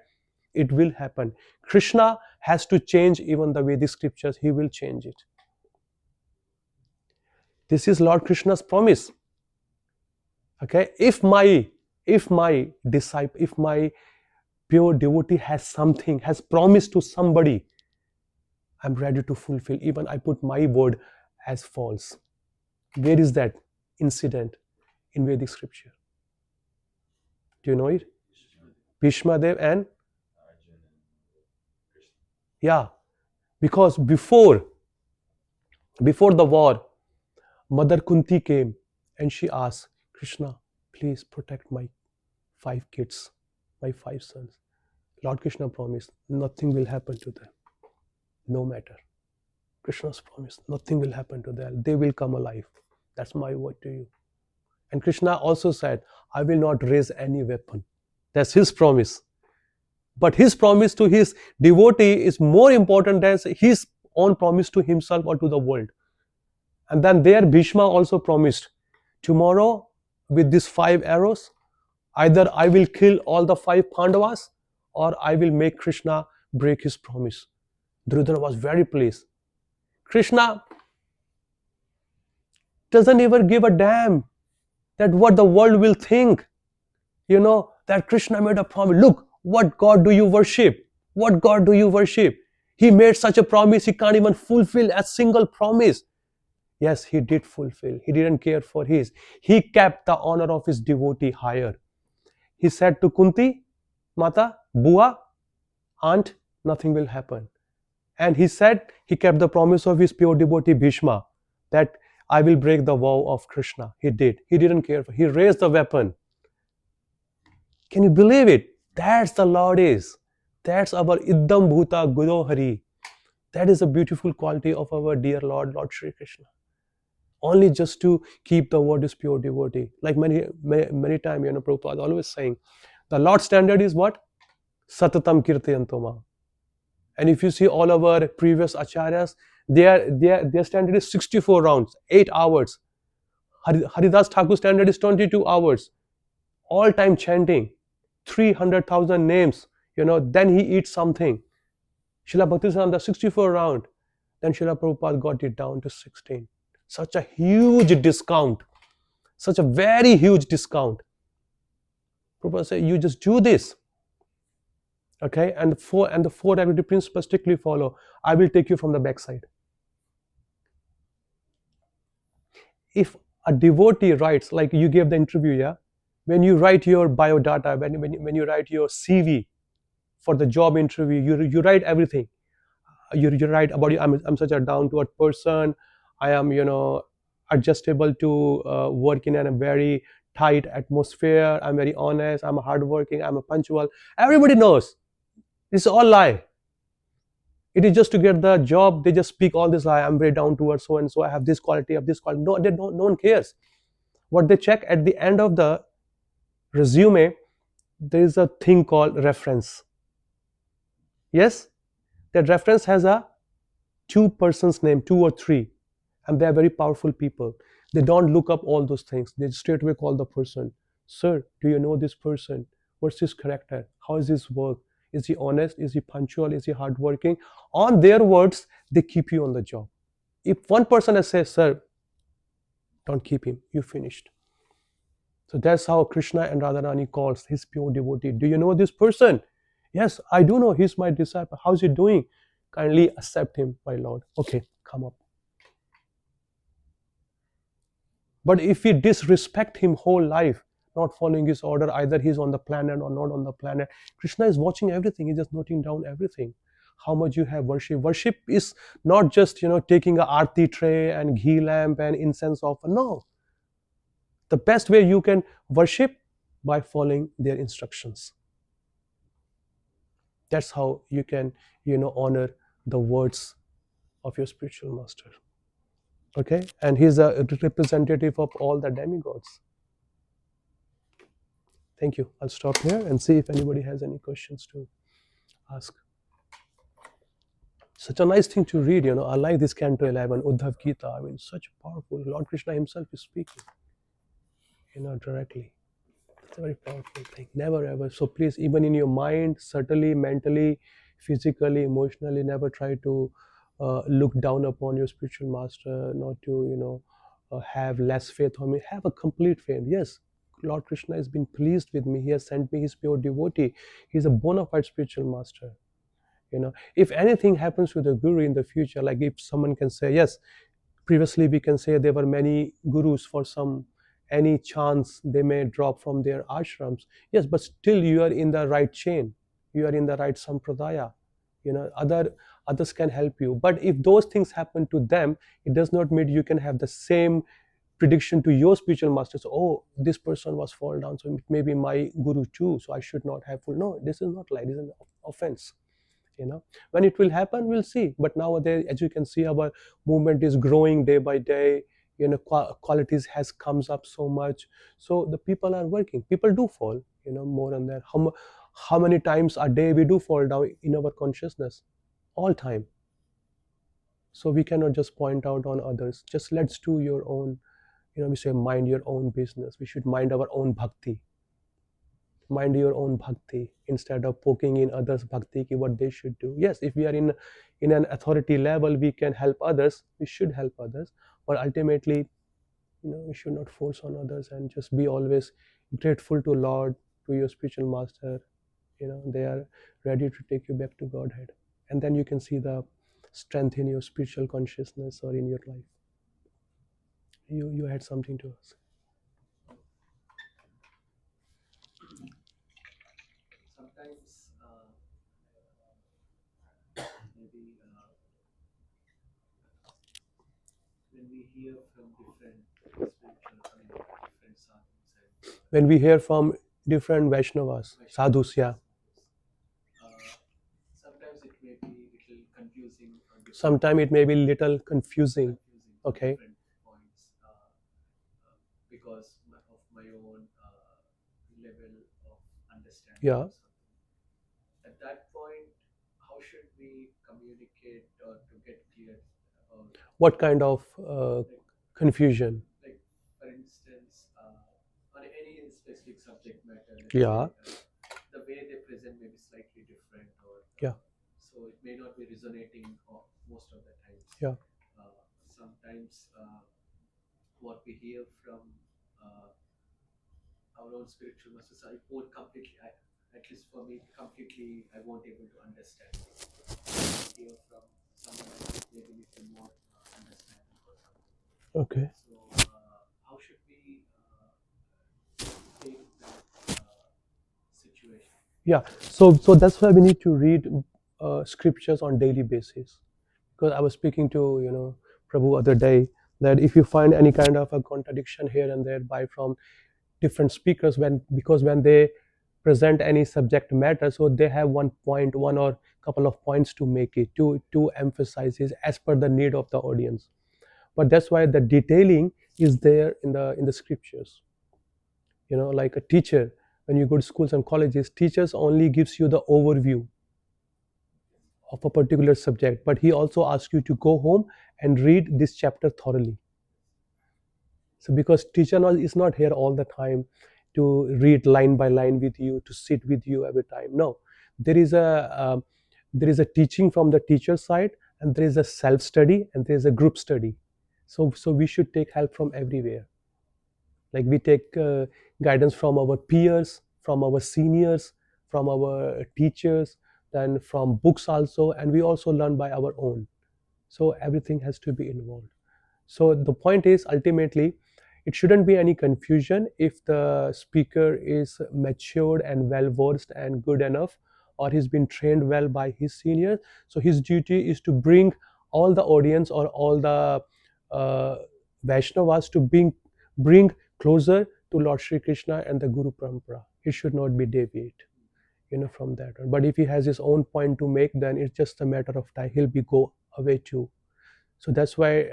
it will happen. Krishna has to change even the Vedic scriptures, he will change it. This is Lord Krishna's promise. Okay, if my disciple, if my pure devotee has something, has promised to somebody, I'm ready to fulfill. Even I put my word as false. Where is that incident in Vedic scripture? Do you know it? Bhishma Dev and yeah, because before the war, Mother Kunti came and she asked Krishna, please protect my 5 kids, my 5 sons. Lord Krishna promised nothing will happen to them, no matter. Krishna's promise, nothing will happen to them. They will come alive. That's my word to you. And Krishna also said, I will not raise any weapon. That's his promise. But his promise to his devotee is more important than his own promise to himself or to the world. And then there Bhishma also promised, tomorrow with these 5 arrows, either I will kill all the 5 Pandavas or I will make Krishna break his promise. Duryodhana was very pleased. Krishna doesn't even give a damn that what the world will think. That Krishna made a promise. Look, what God do you worship? What God do you worship? He made such a promise, he can't even fulfill a single promise. Yes, he did fulfill. He didn't care for his. He kept the honor of his devotee higher. He said to Kunti, Mata, Bua, aunt, nothing will happen. And he said, he kept the promise of his pure devotee Bhishma, that I will break the vow of Krishna. He did. He didn't care for. He raised the weapon. Can you believe it? That's the Lord is. That's our Iddam Bhuta Guru Hari. That is a beautiful quality of our dear Lord Shri Krishna. Only just to keep the word is pure devotee. Like many times, Prabhupada always saying, the Lord's standard is what? Satatam Kirtayantoma. And if you see all our previous acharyas, their standard is 64 rounds, 8 hours. Haridas Thakur's standard is 22 hours. All time chanting, 300,000 names, then he eats something. Srila Bhaktisiddhanta, 64 round. Then Srila Prabhupada got it down to 16. Such a huge discount. Such a very huge discount. Prabhupada said, you just do this. Okay, and the 4 activity principles strictly follow. I will take you from the backside. If a devotee writes, like you gave the interview, yeah, when you write your biodata, when you write your CV for the job interview, you write everything. You write about you. I'm such a down-to-earth person. I am, adjustable to work in a very tight atmosphere. I'm very honest. I'm hardworking. I'm a punctual. Everybody knows. It's all lie. It is just to get the job. They just speak all this. I'm very down to earth, so and so. I have this quality, I have this quality. No, they don't. No one cares. What they check at the end of the resume, there is a thing called reference. Yes, that reference has a two person's name, two or three, and they are very powerful people. They don't look up all those things. They straight away call the person, sir, do you know this person? What's his character? How is his work? Is he honest? Is he punctual? Is he hardworking? On their words, they keep you on the job. If one person has said, sir, don't keep him, you finished. So that's how Krishna and Radharani calls his pure devotee. Do you know this person? Yes, I do know. He's my disciple. How's he doing? Kindly accept him, my Lord. Okay, come up. But if we disrespect him whole life, not following his order, either he's on the planet or not on the planet, Krishna is watching everything. He's just noting down everything. How much you have worship. Worship is not just taking a arti tray and ghee lamp and incense offer. No, the best way you can worship by following their instructions. That's how you can honor the words of your spiritual master. Okay, and he's a representative of all the demigods. Thank you. I'll stop here and see if anybody has any questions to ask. Such a nice thing to read. I like this Canto 11, Uddhav Gita. I mean, such powerful. Lord Krishna himself is speaking, directly. It's a very powerful thing. Never ever. So please, even in your mind, subtly, mentally, physically, emotionally, never try to look down upon your spiritual master, not to, have less faith on me. Have a complete faith. Yes, Lord Krishna has been pleased with me. He has sent me his pure devotee. He's a bona fide spiritual master. If anything happens to the guru in the future, like if someone can say, yes, previously we can say there were many gurus, for any chance they may drop from their ashrams. Yes, but still you are in the right chain, you are in the right sampradaya. Others can help you. But if those things happen to them, it does not mean you can have the same prediction to your spiritual master. So, oh, this person was fall down, so it may be my guru too, so I should not have full. No, this is not like, this is an offense. When it will happen, we'll see. But nowadays, as you can see, our movement is growing day by day. Qualities has comes up so much. So the people are working. People do fall, more than that. How many times a day we do fall down in our consciousness? All time. So we cannot just point out on others. Just let's do your own, we say mind your own business. We should mind our own bhakti. Mind your own bhakti instead of poking in others' bhakti ki what they should do. Yes, if we are in an authority level, we can help others. We should help others, but ultimately, we should not force on others, and just be always grateful to Lord, to your spiritual master. They are ready to take you back to Godhead, and then you can see the strength in your spiritual consciousness or in your life. You had something to ask. Sometimes maybe when we hear from different different sadhus and When we hear from different Vaishnavas, sadhus, yeah. sometimes it may be little confusing. Sometimes it may be little confusing. Okay. Different points because of my own level of understanding. Yeah. At that point, how should we communicate or to get clear about What kind of confusion? like for instance on any specific subject matter, Yeah. the way they present may be slightly different, or Yeah. so it may not be resonating most of the times. Yeah. Sometimes what we hear from our own spiritual masters, I won't completely, at least for me, completely, I won't able to understand. Hear from someone else, maybe little more understanding or something. Okay. So how should we take that situation? Yeah. So that's why we need to read scriptures on daily basis. Because I was speaking to Prabhu other day, that if you find any kind of a contradiction here and there by from different speakers, because when they present any subject matter, so they have one point, one or couple of points to make it, to emphasize it as per the need of the audience. But that's why the detailing is there in the scriptures. Like a teacher, when you go to schools and colleges, teachers only gives you the overview of a particular subject, but he also asks you to go home and read this chapter thoroughly. So because teacher is not here all the time to read line by line with you, to sit with you every time. No, there is a teaching from the teacher side, and there is a self study, and there is a group study. So we should take help from everywhere. Like we take guidance from our peers, from our seniors, from our teachers, then from books also, and we also learn by our own. So everything has to be involved. So the point is, ultimately, it shouldn't be any confusion if the speaker is matured and well versed and good enough, or he's been trained well by his senior. So his duty is to bring all the audience, or all the uh, Vaishnavas, to bring closer to Lord Sri Krishna and the Guru Parampara. He should not be deviate, from that one. But if he has his own point to make, then it's just a matter of time. He'll be go away too. So that's why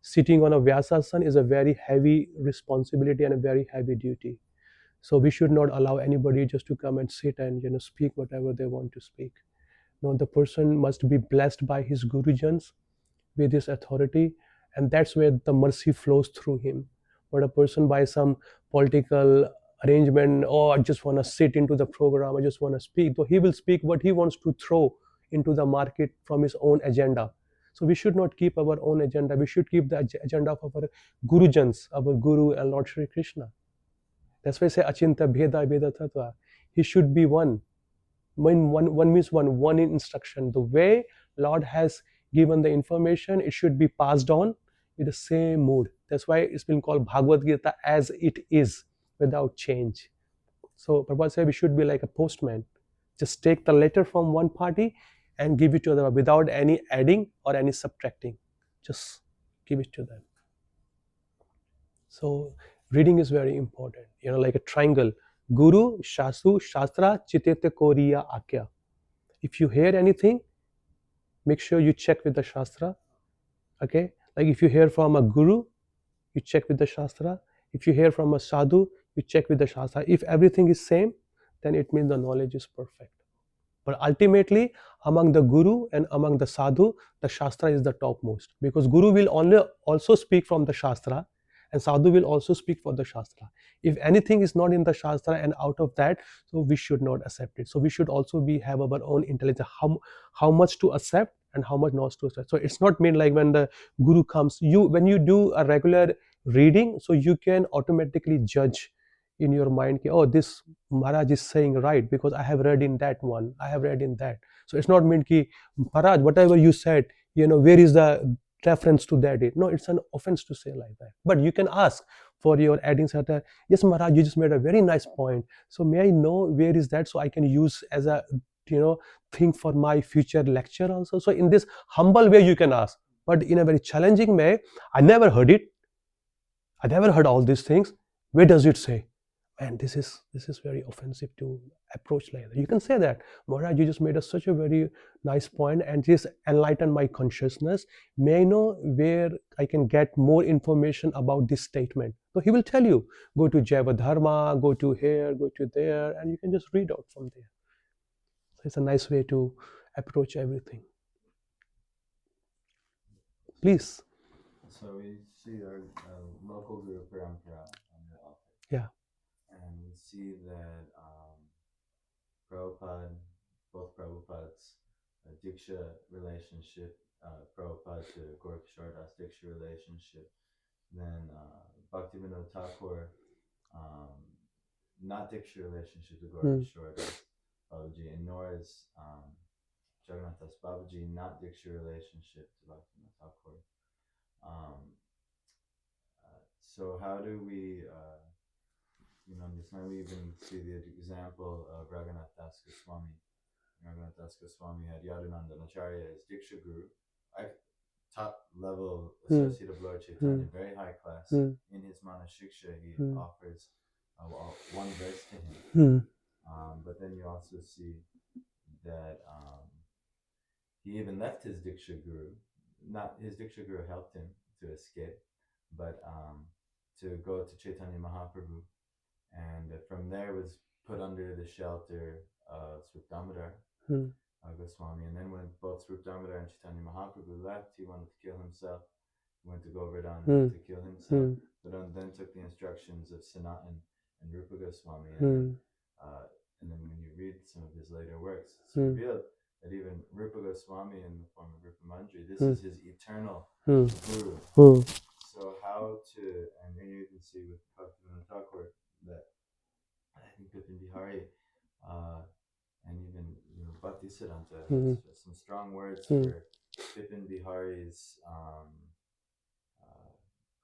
sitting on a Vyasasana is a very heavy responsibility and a very heavy duty. So we should not allow anybody just to come and sit and speak whatever they want to speak. No, the person must be blessed by his gurujans with his authority, and that's where the mercy flows through him. But a person by some political arrangement, oh, I just want to sit into the program, I just want to speak, though he will speak what he wants to throw into the market from his own agenda. So we should not keep our own agenda. We should keep the agenda of our gurujans, our guru and Lord Shri Krishna. That's why I say achinta bheda bheda tattva. He should be one. When one means one in instruction. The way Lord has given the information, it should be passed on with the same mood. That's why it's been called Bhagavad Gita as it is, without change. So Prabhupada said we should be like a postman. Just take the letter from one party and give it to the other without any adding or any subtracting. Just give it to them. So reading is very important. Like a triangle. Guru, Shasu, Shastra, Chitete Koriya Akya. If you hear anything, make sure you check with the Shastra. Okay? Like if you hear from a guru, you check with the Shastra. If you hear from a sadhu, you check with the Shastra. If everything is same, then it means the knowledge is perfect. But ultimately, among the guru and among the sadhu, the shastra is the topmost, because guru will only also speak from the shastra, and sadhu will also speak for the shastra. If anything is not in the shastra and out of that, so we should not accept it. So we should also have our own intelligence, how much to accept and how much not to accept. So it's not mean like when the guru comes, when you do a regular reading, so you can automatically judge in your mind, oh, this Maharaj is saying right because I have read in that one, I have read in that. So it's not meant ki Maharaj, whatever you said, where is the reference to that? No, it's an offense to say like that. But you can ask for your adding certain, yes, Maharaj, you just made a very nice point. So may I know where is that so I can use as a thing for my future lecture also. So in this humble way you can ask, but in a very challenging way, I never heard it. I never heard all these things. Where does it say? And this is very offensive to approach like that. You can say that, Maharaj, you just made such a very nice point and just enlightened my consciousness. May I know where I can get more information about this statement? So he will tell you, go to Jaiva Dharma, go to here, go to there, and you can just read out from there. So it's a nice way to approach everything. Please. So we see our local Guru Parampara on the altar. Yeah. And we see that Prabhupada, both Prabhupada's Diksha relationship, Prabhupada to Gorkishore Das Diksha relationship, then Bhaktivinoda Thakur, not Diksha relationship to Gorkishore Das Babaji, and nor is Jagannath Das Babaji not Diksha relationship to Bhaktivinoda Thakur. So how do we, this time we even see the example of Raghunath Das Goswami. Raghunath Das Goswami had Yadunandan Acharya as Diksha Guru, top level associate of Lord Chaitanya, very high class. In his Mana Shiksha, he offers one verse to him. But then you also see that he even left his Diksha Guru. Not his Diksha Guru helped him to escape, but to go to Chaitanya Mahaprabhu, and from there was put under the shelter of Srup Damodar Hmm. Goswami. And then when both Srup Damodar and Chaitanya Mahaprabhu left, he wanted to kill himself. He went to Govardhan Hmm. to kill himself, Hmm. but then took the instructions of Sanatan and Rupa Goswami, Hmm. uh, and then when you read some of his later works, it's Hmm. revealed that even Rupa Goswami, in the form of Rupa Manjari, this Hmm. is his eternal Hmm. guru. Hmm. So how to, and then you can see with Bhaktivinoda Thakur that I think Bipin Bihari, uh, and even Bhakti Siddhanta Hmm. has just some strong words Hmm. for Bipin Bihari's.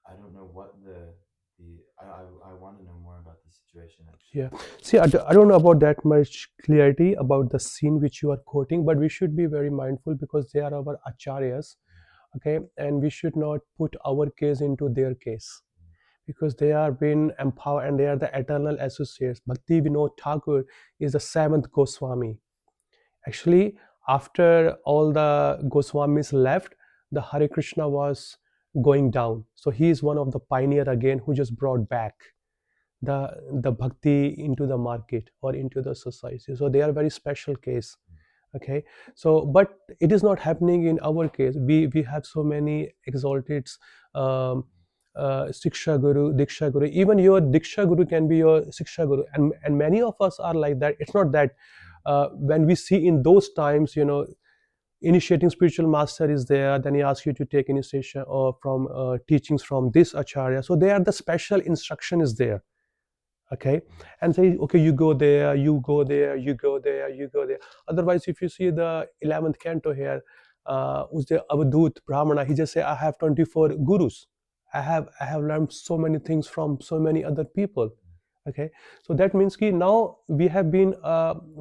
I don't know what the I want to know more about the situation Yeah. actually. See, I don't know about that much clarity about the scene which you are quoting, but we should be very mindful because they are our acharyas, okay, and we should not put our case into their case because they are being empowered and they are the eternal associates. Bhakti Vinod Thakur is the seventh Goswami. Actually, after all the Goswamis left, the Hare Krishna was going down. So he is one of the pioneer again who just brought back the bhakti into the market or into the society. So they are very special case. Okay, so but it is not happening in our case. We have so many exalted um, Siksha Guru, Diksha Guru. Even your Diksha Guru can be your Siksha Guru, and many of us are like that. It's not that when we see in those times, initiating spiritual master is there, then he asks you to take initiation or from teachings from this acharya. So they are the special instruction is there, okay, and say okay, you go there, you go there, you go there, you go there. Otherwise, if you see the 11th canto here, was the avadut brahmana, he just say I have 24 gurus. I have learned so many things from so many other people. Okay, so that means ki now we have been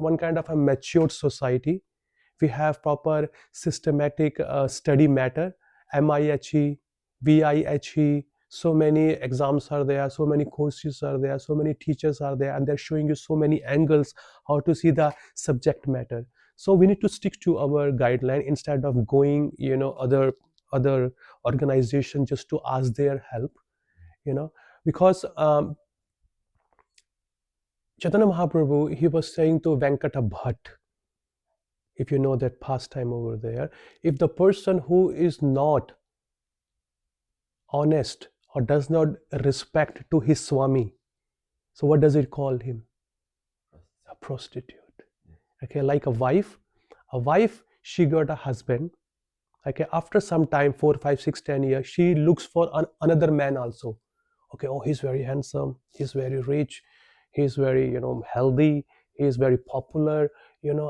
one kind of a matured society. We have proper systematic study matter, MIHE, VIHE, so many exams are there, so many courses are there, so many teachers are there, and they're showing you so many angles how to see the subject matter. So we need to stick to our guideline instead of going, other organization just to ask their help, because Chaitanya Mahaprabhu, he was saying to Venkata Bhatt, if you know that pastime over there, if the person who is not honest or does not respect to his swami, so what does it call him? A prostitute. Okay, like a wife, she got a husband. Okay, after some time, 4 5 6 10 years, she looks for another man also. Okay, oh, he's very handsome, he's very rich, he's very healthy, he's very popular.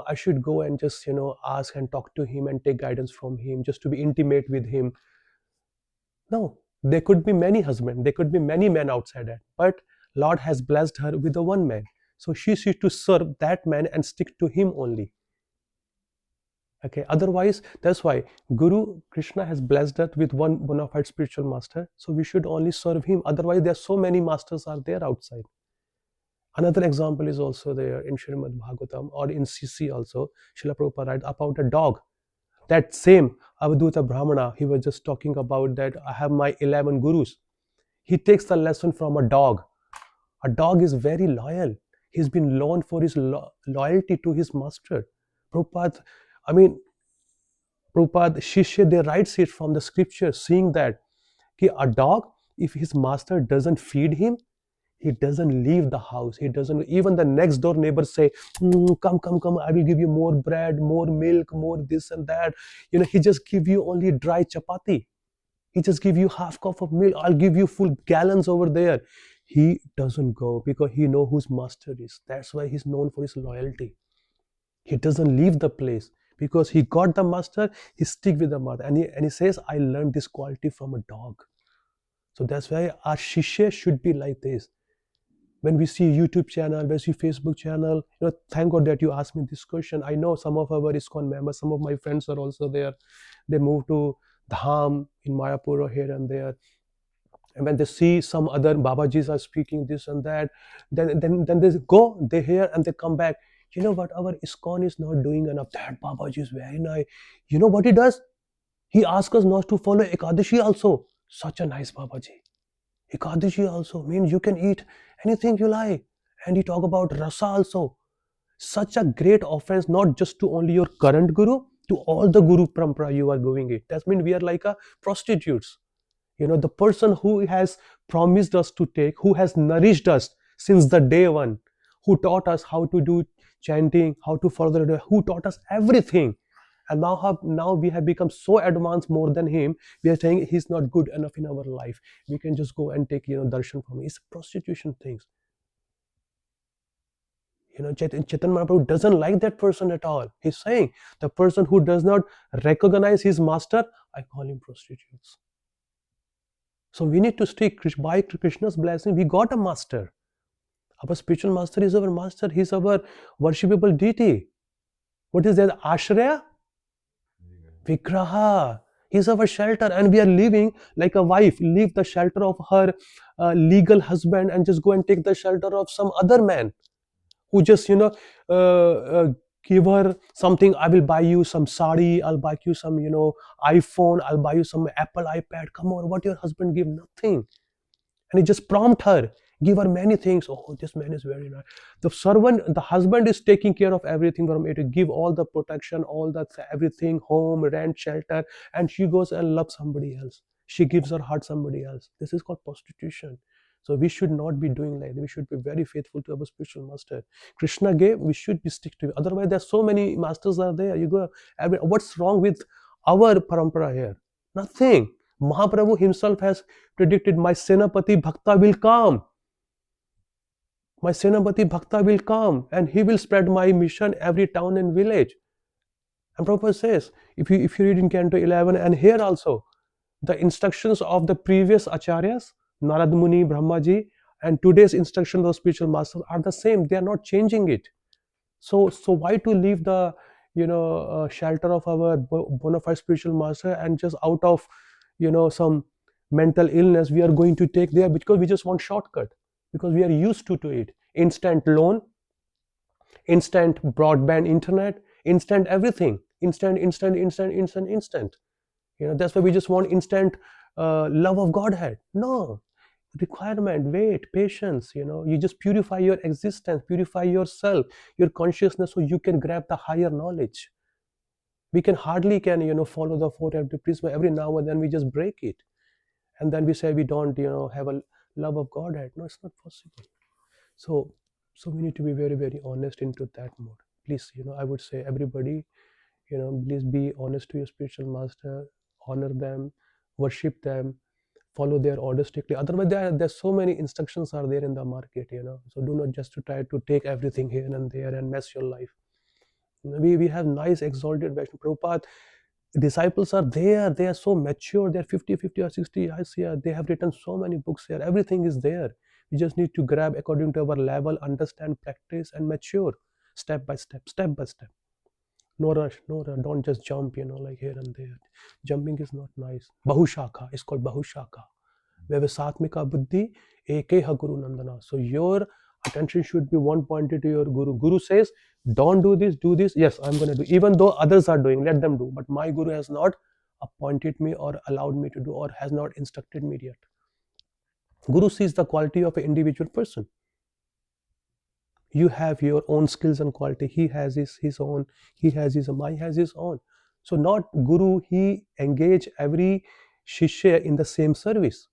I should go and just ask and talk to him and take guidance from him just to be intimate with him. No, there could be many husbands, there could be many men outside that, but Lord has blessed her with the one man. So she should to serve that man and stick to him only. Okay, otherwise, that's why Guru Krishna has blessed us with one bona fide spiritual master. So we should only serve him. Otherwise, there are so many masters are there outside. Another example is also there in Srimad Bhagavatam or in CC also. Srila Prabhupada writes about a dog. That same Avadhuta Brahmana, he was just talking about that I have my 11 gurus. He takes the lesson from a dog. A dog is very loyal. He's been known for his loyalty to his master. Prabhupada, I mean, Prabhupada, Shishya, they writes it from the scripture, seeing that a dog, if his master doesn't feed him, he doesn't leave the house. He doesn't, even the next door neighbors say, come, come, come, I will give you more bread, more milk, more this and that. He just give you only dry chapati. He just give you half cup of milk. I'll give you full gallons over there. He doesn't go because he know whose master is. That's why he's known for his loyalty. He doesn't leave the place because he got the master. He stick with the master, and he says, "I learned this quality from a dog." So that's why our shishya should be like this. When we see YouTube channel, when we see Facebook channel, thank God that you asked me this question. I know some of our ISKCON members, some of my friends are also there. They move to Dham in Mayapur or here and there, and when they see some other babajis are speaking this and that, then they go, they hear and they come back. You know what? Our ISKCON is not doing enough. That Babaji is very nice. You know what he does? He asks us not to follow Ekadashi also. Such a nice Babaji. Ekadashi also means you can eat anything you like. And he talk about rasa also. Such a great offense, not just to only your current guru, to all the guru parampara you are going it. That means we are like a prostitutes. The person who has promised us to take, who has nourished us since the day one, who taught us how to do chanting, how to further, who taught us everything. And now we have become so advanced more than him. We are saying he's not good enough in our life. We can just go and take darshan from him. It's prostitution things. Chetan Mahaprabhu doesn't like that person at all. He's saying the person who does not recognize his master, I call him prostitutes. So we need to stick by Krishna's blessing. We got a master. Our spiritual master is our master. He's our worshipable deity. What is that? Ashraya? Vigraha. He's our shelter, and we are living like a wife leave the shelter of her legal husband and just go and take the shelter of some other man who just give her something. I will buy you some sari, I'll buy you some iPhone, I'll buy you some Apple iPad. Come on, what your husband give? Nothing. And he just prompt her, give her many things. Oh, this man is very nice. The servant, the husband is taking care of everything from it, to give all the protection, all that everything, home, rent, shelter, and she goes and loves somebody else. She gives her heart somebody else. This is called prostitution. So we should not be doing like that. We should be very faithful to our spiritual master. Krishna gave, we should be stick to it. Otherwise, there's so many masters are there. You go, what's wrong with our parampara here? Nothing. Mahaprabhu himself has predicted, my Senapati Bhakta will come. My Senapati Bhakta will come and he will spread my mission every town and village. And Prabhupada says, if you read in Canto 11 and here also, the instructions of the previous acharyas, Narad Muni, Brahmaji, and today's instructions of spiritual masters are the same. They are not changing it. So why to leave the shelter of our bona fide spiritual master and just out of some mental illness we are going to take there because we just want shortcut, because we are used to it. Instant loan, instant broadband internet, instant everything, instant. That's why we just want instant love of Godhead. No requirement, wait, patience. You just purify your existence, purify yourself, your consciousness, so you can grab the higher knowledge. We can hardly follow the four empty prisma. Every now and then we just break it, and then we say we don't have a love of Godhead. No, it's not possible. So we need to be very, very honest into that mode. Please, I would say everybody, please be honest to your spiritual master, honor them, worship them, follow their orders strictly. Otherwise, there's so many instructions are there in the market. So do not just to try to take everything here and there and mess your life. We have nice exalted Vaishnava. Prabhupada disciples are there. They are so mature. They're 50 or 60 years here. They have written so many books here. Everything is there. We just need to grab according to our level, understand, practice, and mature step by step, step by step. No rush, no rush. Don't just jump, like here and there. Jumping is not nice. Bahushaka, it's called Bahushaka. Vyavasatmika buddhi ekeha guru nandana. So your attention should be one pointed to your guru. Guru says, don't do this, do this. Yes, I'm going to do. Even though others are doing, let them do. But my guru has not appointed me or allowed me to do or has not instructed me yet. Guru sees the quality of an individual person. You have your own skills and quality. He has his own. He has his. My has his own. So not guru. He engage every shishya in the same service.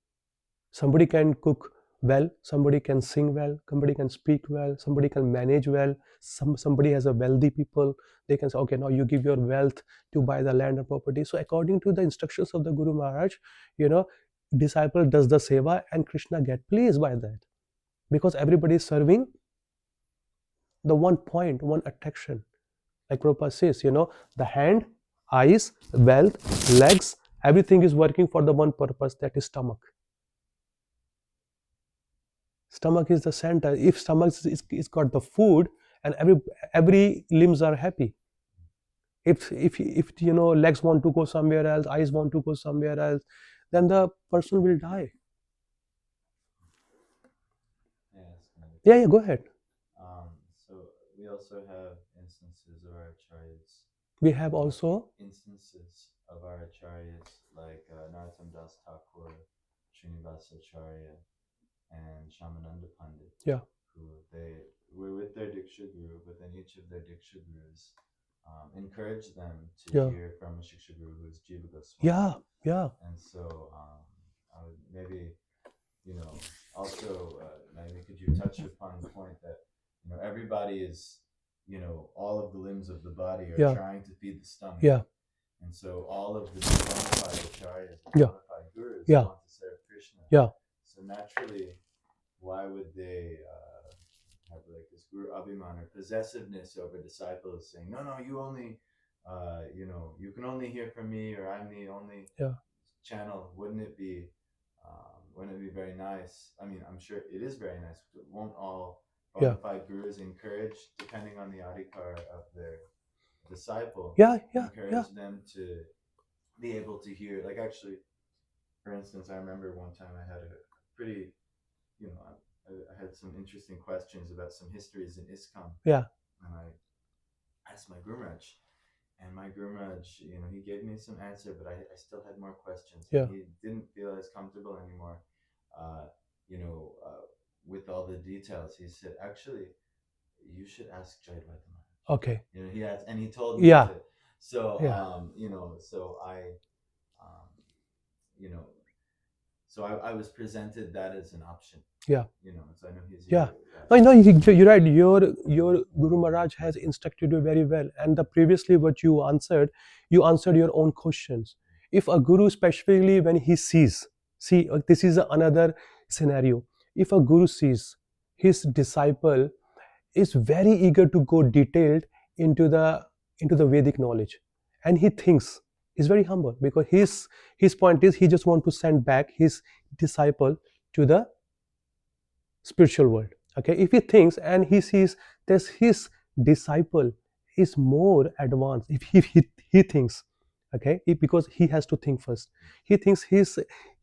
Somebody can cook well, somebody can sing well, somebody can speak well, somebody can manage well, somebody has a wealthy people, they can say, okay, now you give your wealth to buy the land and property. So according to the instructions of the Guru Maharaj, disciple does the seva and Krishna get pleased by that, because everybody is serving the one point, one attraction. Like Prabhupada says, the hand, eyes, wealth, legs, everything is working for the one purpose, that is stomach. Stomach is the center. If stomach is got the food, and every limbs are happy. If legs want to go somewhere else, eyes want to go somewhere else, then the person will die. Yes. Yeah, go ahead. So we also have instances of our acharyas, We have also, like Narottam Das Thakur, Srinivasa Acharya, and Shamananda Pandit, yeah, who they were with their Diksha Guru, but then each of their Diksha Gurus encouraged them to yeah, hear from a Shiksha Guru who is Jiva Goswami. yeah, yeah, And so I would maybe, also, maybe could you touch upon the point that, everybody is, all of the limbs of the body are yeah, trying to feed the stomach. yeah, And so all of the bona fide acharyas, the yeah, bona fide gurus yeah, want to serve Krishna. yeah, So naturally, why would they have like this guru abhiman or possessiveness over disciples, saying, no, no, you only, you can only hear from me, or I'm the only yeah, channel? Wouldn't it be very nice? I mean, I'm sure it is very nice. But won't all bona fide gurus encourage, depending on the adhikar of their disciple, yeah, yeah, encourage yeah, them to be able to hear? Like, actually, for instance, I remember one time I had a pretty, I had some interesting questions about some histories in ISKCON, yeah, and I asked my Guru Maharaj, and my Guru Maharaj, he gave me some answer, but I still had more questions. yeah. He didn't feel as comfortable anymore, uh, you know, uh, with all the details. He said, actually, you should ask Jaidvata Maharaj. Okay. He has, and he told me Yeah. to. So, Yeah. so um, you know, so I was presented that as an option. Yeah. So I know he's. Yeah. No, you're right. Your Guru Maharaj has instructed you very well. And the previously what you answered your own questions. If a guru, specifically when he sees, this is another scenario. If a guru sees his disciple is very eager to go detailed into the Vedic knowledge, and he thinks he's very humble, because his point is he just want to send back his disciple to the spiritual world. Okay, if he thinks and he sees that his disciple is more advanced, if he thinks, okay, because he has to think first, he thinks his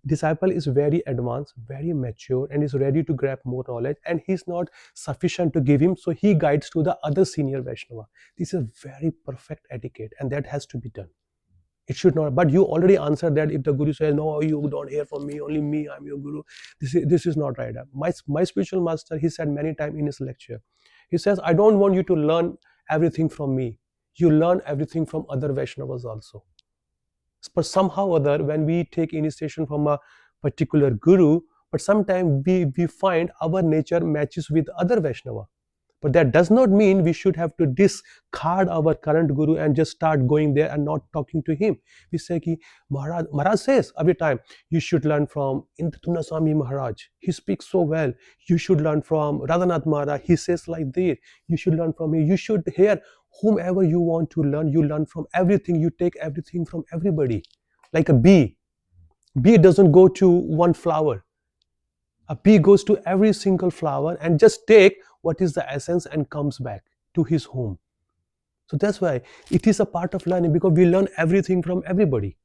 disciple is very advanced, very mature, and is ready to grab more knowledge, and he's not sufficient to give him, so he guides to the other senior Vaishnava. This is very perfect etiquette, and that has to be done. It should not. But you already answered that. If the guru says, no, you don't hear from me, only me, I'm your guru, this is not right. My spiritual master, he said many times in his lecture, he says, I don't want you to learn everything from me. You learn everything from other Vaishnavas also. But somehow or other, when we take initiation from a particular guru, but sometimes we find our nature matches with other Vaishnava. But that does not mean we should have to discard our current guru and just start going there and not talking to him. We say, ki, Maharaj says every time, you should learn from Indratumna Swami Maharaj. He speaks so well. You should learn from Radhanath Maharaj. He says like this. You should learn from him. You should hear whomever you want to learn. You learn from everything. You take everything from everybody. Like a bee. Bee doesn't go to one flower. A bee goes to every single flower and just take what is the essence and comes back to his home. So that's why it is a part of learning, because we learn everything from everybody.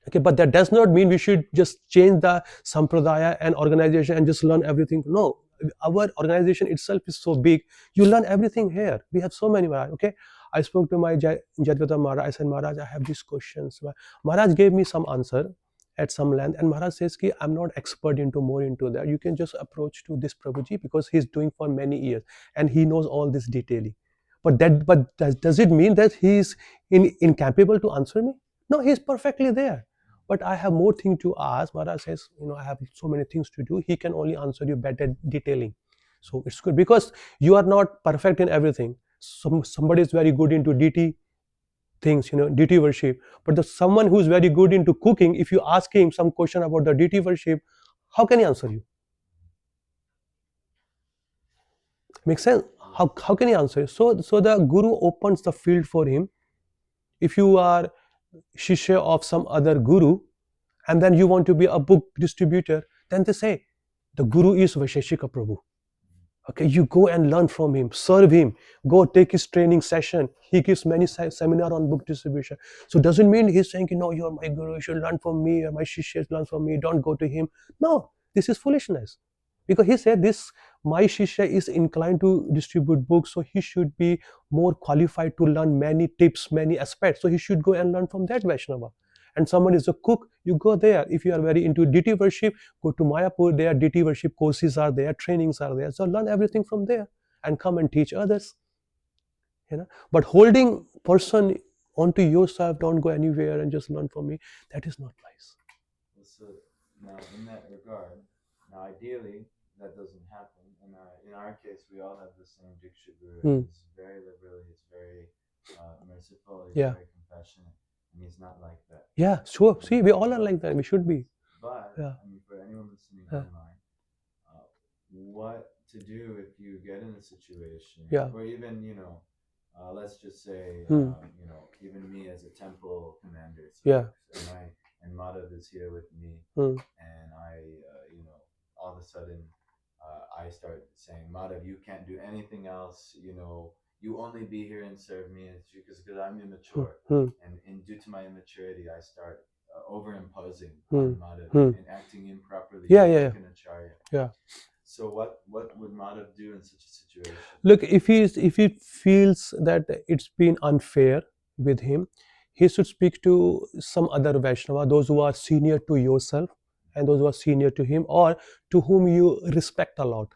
Okay, but that does not mean we should just change the sampradaya and organization and just learn everything. No, our organization itself is so big. You learn everything here. We have so many Maharaj. Okay, I spoke to my Jadvata Maharaj. I said, Maharaj, I have these questions. Maharaj gave me some answer at some length, and Maharaj says, Ki, I'm not expert more into that. You can just approach to this Prabhuji, because he's doing for many years and he knows all this detailing. But does it mean that he's incapable to answer me? No, he's perfectly there. But I have more things to ask. Maharaj says, I have so many things to do. He can only answer you better detailing. So it's good, because you are not perfect in everything. Somebody is very good into DT things, DT worship. But someone who is very good into cooking, if you ask him some question about the DT worship, how can he answer you? Makes sense? How can he answer you? So the guru opens the field for him. If you are shishya of some other guru, and then you want to be a book distributor, then they say, the guru is Vaisheshika Prabhu. Okay, you go and learn from him, serve him, go take his training session. He gives many seminar on book distribution. So doesn't mean he's saying, you're my guru, you should learn from me, or my shishya learn from me, don't go to him. No, this is foolishness. because he said this, my shishya is inclined to distribute books, so he should be more qualified to learn many tips, many aspects, so he should go and learn from that Vaishnava. And someone is a cook, you go there. If you are very into deity worship, go to Mayapur, there deity worship courses are there, trainings are there, so learn everything from there and come and teach others. But holding person onto yourself, don't go anywhere and just learn from me, that is not nice. So now, in that regard, now ideally that doesn't happen. In our case, we all have the same Diksha Guru. Hmm. He's very liberal. He's very merciful. He's Yeah. very compassionate, and he's not like that. Yeah, sure. See, we all are like that. We should be. But Yeah. I mean, for anyone listening Yeah. online, what to do if you get in a situation, Yeah. or even let's just say, Hmm. even me as a temple commander, Yeah. and Madhav is here with me, Hmm. and I, all of a sudden, I start saying, Madhav, you can't do anything else. You only be here and serve me, because I'm immature, Hmm. and due to my immaturity, I start overimposing Hmm. on Madhav Hmm. and acting improperly, Yeah, like yeah, an acharya. yeah. So what would Madhav do in such a situation? Look, if he feels that it's been unfair with him, he should speak to some other Vaishnava, those who are senior to yourself and those who are senior to him, or to whom you respect a lot.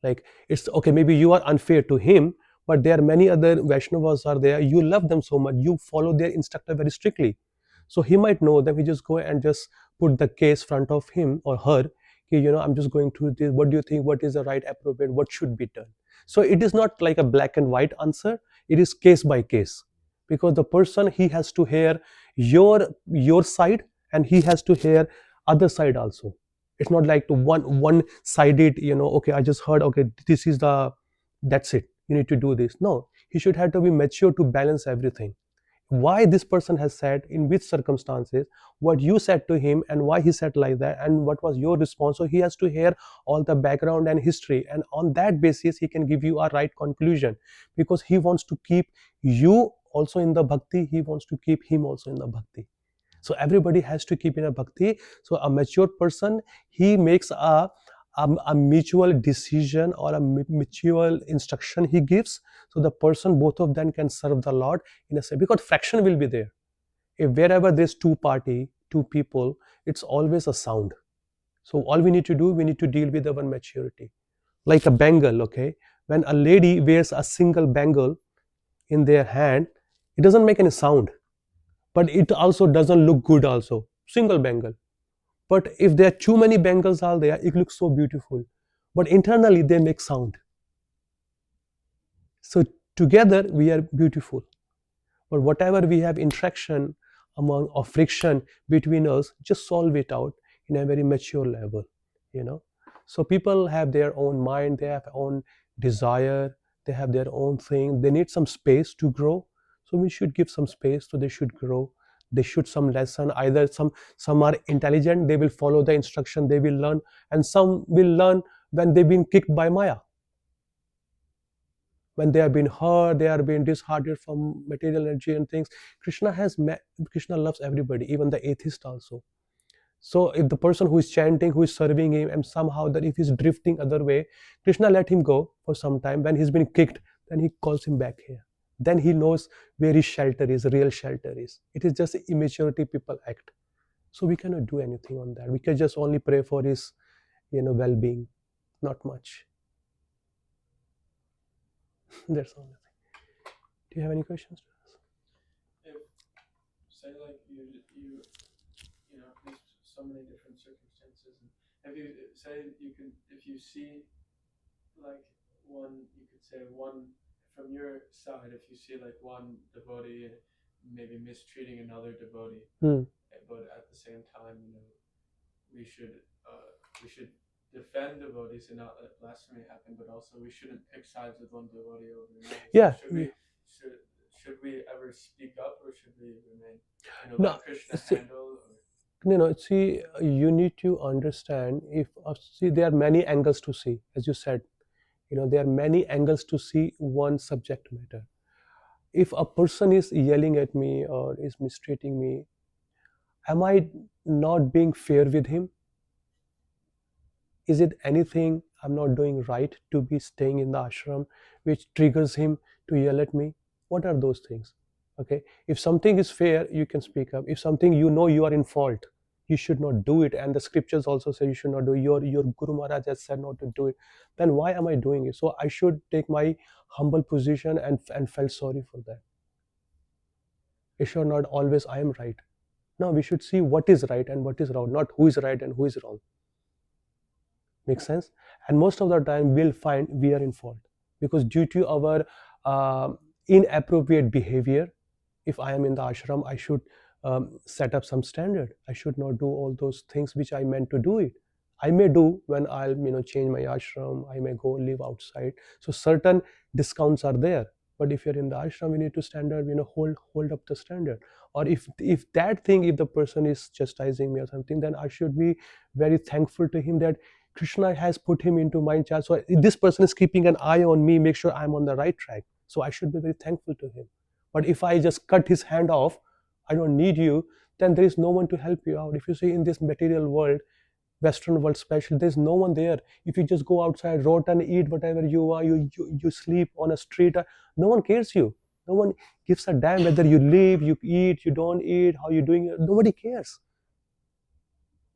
Like, it's okay, maybe you are unfair to him, but there are many other Vaishnavas are there. You love them so much, you follow their instructor very strictly. So he might know them. He just go and just put the case front of him or her. I'm just going through this. What do you think? What is the right appropriate? What should be done? So it is not like a black and white answer. It is case by case, because the person, he has to hear your side, and he has to hear other side also. It's not like to one sided. Okay, I just heard. Okay, this is the that's it. You need to do this. No, he should have to be mature to balance everything, why this person has said, in which circumstances, what you said to him, and why he said like that, and what was your response. So he has to hear all the background and history, and on that basis he can give you a right conclusion, because he wants to keep you also in the bhakti, he wants to keep him also in the bhakti. So everybody has to keep in a bhakti. So a mature person, he makes a mutual decision, or a mutual instruction he gives, so the person, both of them can serve the Lord in a sense, because fraction will be there. If wherever there's two people, it's always a sound. So all we need to do, we need to deal with our maturity. Like a bangle, okay, when a lady wears a single bangle in their hand, it doesn't make any sound, but it also doesn't look good also, single bangle. But if there are too many bangles are there, it looks so beautiful, but internally they make sound. So together we are beautiful. But whatever we have interaction among, or friction between us, just solve it out in a very mature level. you know so people have their own mind, they have own desire, they have their own thing, they need some space to grow. So we should give some space, so they should grow. They should some lesson, either some are intelligent, they will follow the instruction, they will learn. And some will learn when they've been kicked by Maya, when they have been hurt, they are being disheartened from material energy and things. Krishna loves everybody, even the atheist also. So if the person who is chanting, who is serving him, and somehow that if he's drifting other way, Krishna let him go for some time. When he's been kicked, then he calls him back here. Then he knows where his shelter is, real shelter is. It is just immaturity people act. So we cannot do anything on that. We can just only pray for his well-being, not much. That's all. Do you have any questions? If say like there's so many different circumstances, and if you say you can, if you see like one, you could say one from your side, if you see like one devotee maybe mistreating another devotee, but at the same time, we should we should defend devotees and not let blasphemy happen, but also we shouldn't pick sides with one devotee over another. Yeah. So should we ever speak up, or should we remain, No, let Krishna see, handle? see, you need to understand, if see, there are many angles to see, as you said. There are many angles to see one subject matter. If a person is yelling at me or is mistreating me, am I not being fair with him? Is it anything I'm not doing right to be staying in the ashram which triggers him to yell at me? What are those things? Okay. If something is fair, you can speak up. If something you know you are in fault, you should not do it. And the scriptures also say you should not do it. Your Guru Maharaj has said not to do it. Then why am I doing it? So I should take my humble position and felt sorry for that. It should not always I am right. No, we should see what is right and what is wrong, not who is right and who is wrong. Makes sense? And most of the time we'll find we are in fault because due to our uh, inappropriate behavior. If I am in the ashram, I should set up some standard. I should not do all those things which I meant to do it. I may do when I'll change my ashram. I may go live outside. So certain discounts are there. But if you're in the ashram, you need to standard, hold up the standard. Or if that thing, if the person is chastising me or something, then I should be very thankful to him that Krishna has put him into my charge. So this person is keeping an eye on me, make sure I'm on the right track. So I should be very thankful to him. But if I just cut his hand off, I don't need you, then there is no one to help you out. If you see in this material world, Western world especially, there's no one there. If you just go outside, rotten, eat whatever you want, you sleep on a street, no one cares you. No one gives a damn whether you live, you eat, you don't eat, how you doing. Nobody cares.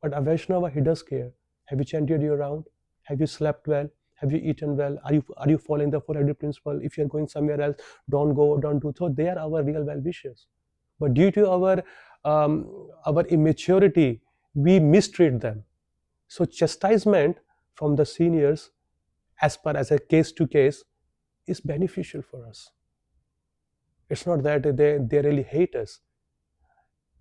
But a Vaishnava, he does care. Have you chanted your round? Have you slept well? Have you eaten well? Are you following the 400 principle? If you're going somewhere else, don't go, don't do. So they are our real well wishers. But due to our immaturity, we mistreat them. So chastisement from the seniors, as per as a case to case, is beneficial for us. It's not that they really hate us.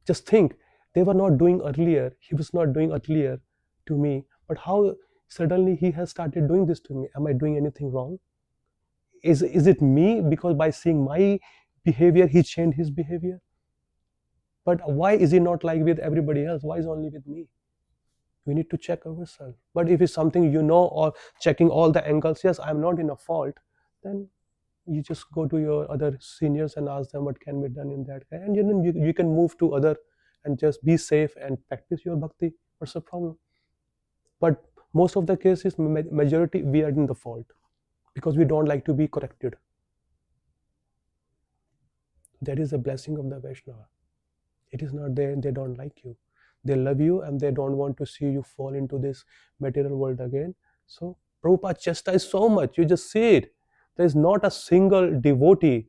Just think, they were not doing earlier. He was not doing earlier to me. But how suddenly he has started doing this to me? Am I doing anything wrong? Is it me because by seeing my behavior he changed his behavior? But why is he not like with everybody else? Why is only with me? We need to check ourselves. But if it's something or checking all the angles, yes, I'm not in a fault, then you just go to your other seniors and ask them what can be done in that and you can move to other and just be safe and practice your bhakti. What's the problem? But most of the cases, majority, we are in the fault because we don't like to be corrected. That is the blessing of the Vaishnava. It is not they don't like you. They love you and they don't want to see you fall into this material world again. So Prabhupada chastised so much. You just see it. There is not a single devotee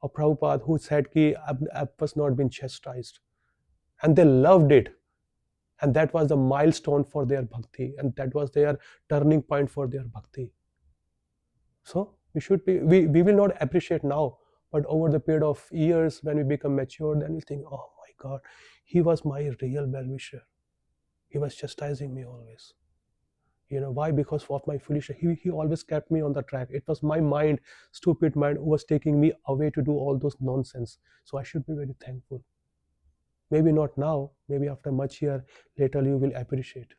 of Prabhupada who said ki I was not been chastised. And they loved it. And that was the milestone for their bhakti. And that was their turning point for their bhakti. So we will not appreciate now, but over the period of years when we become mature, then we think, oh my God, he was my real well-wisher. He was chastising me always. Why? Because of my foolishness. He always kept me on the track. It was my mind, stupid mind, who was taking me away to do all those nonsense. So I should be very thankful. Maybe not now, maybe after much year later you will appreciate.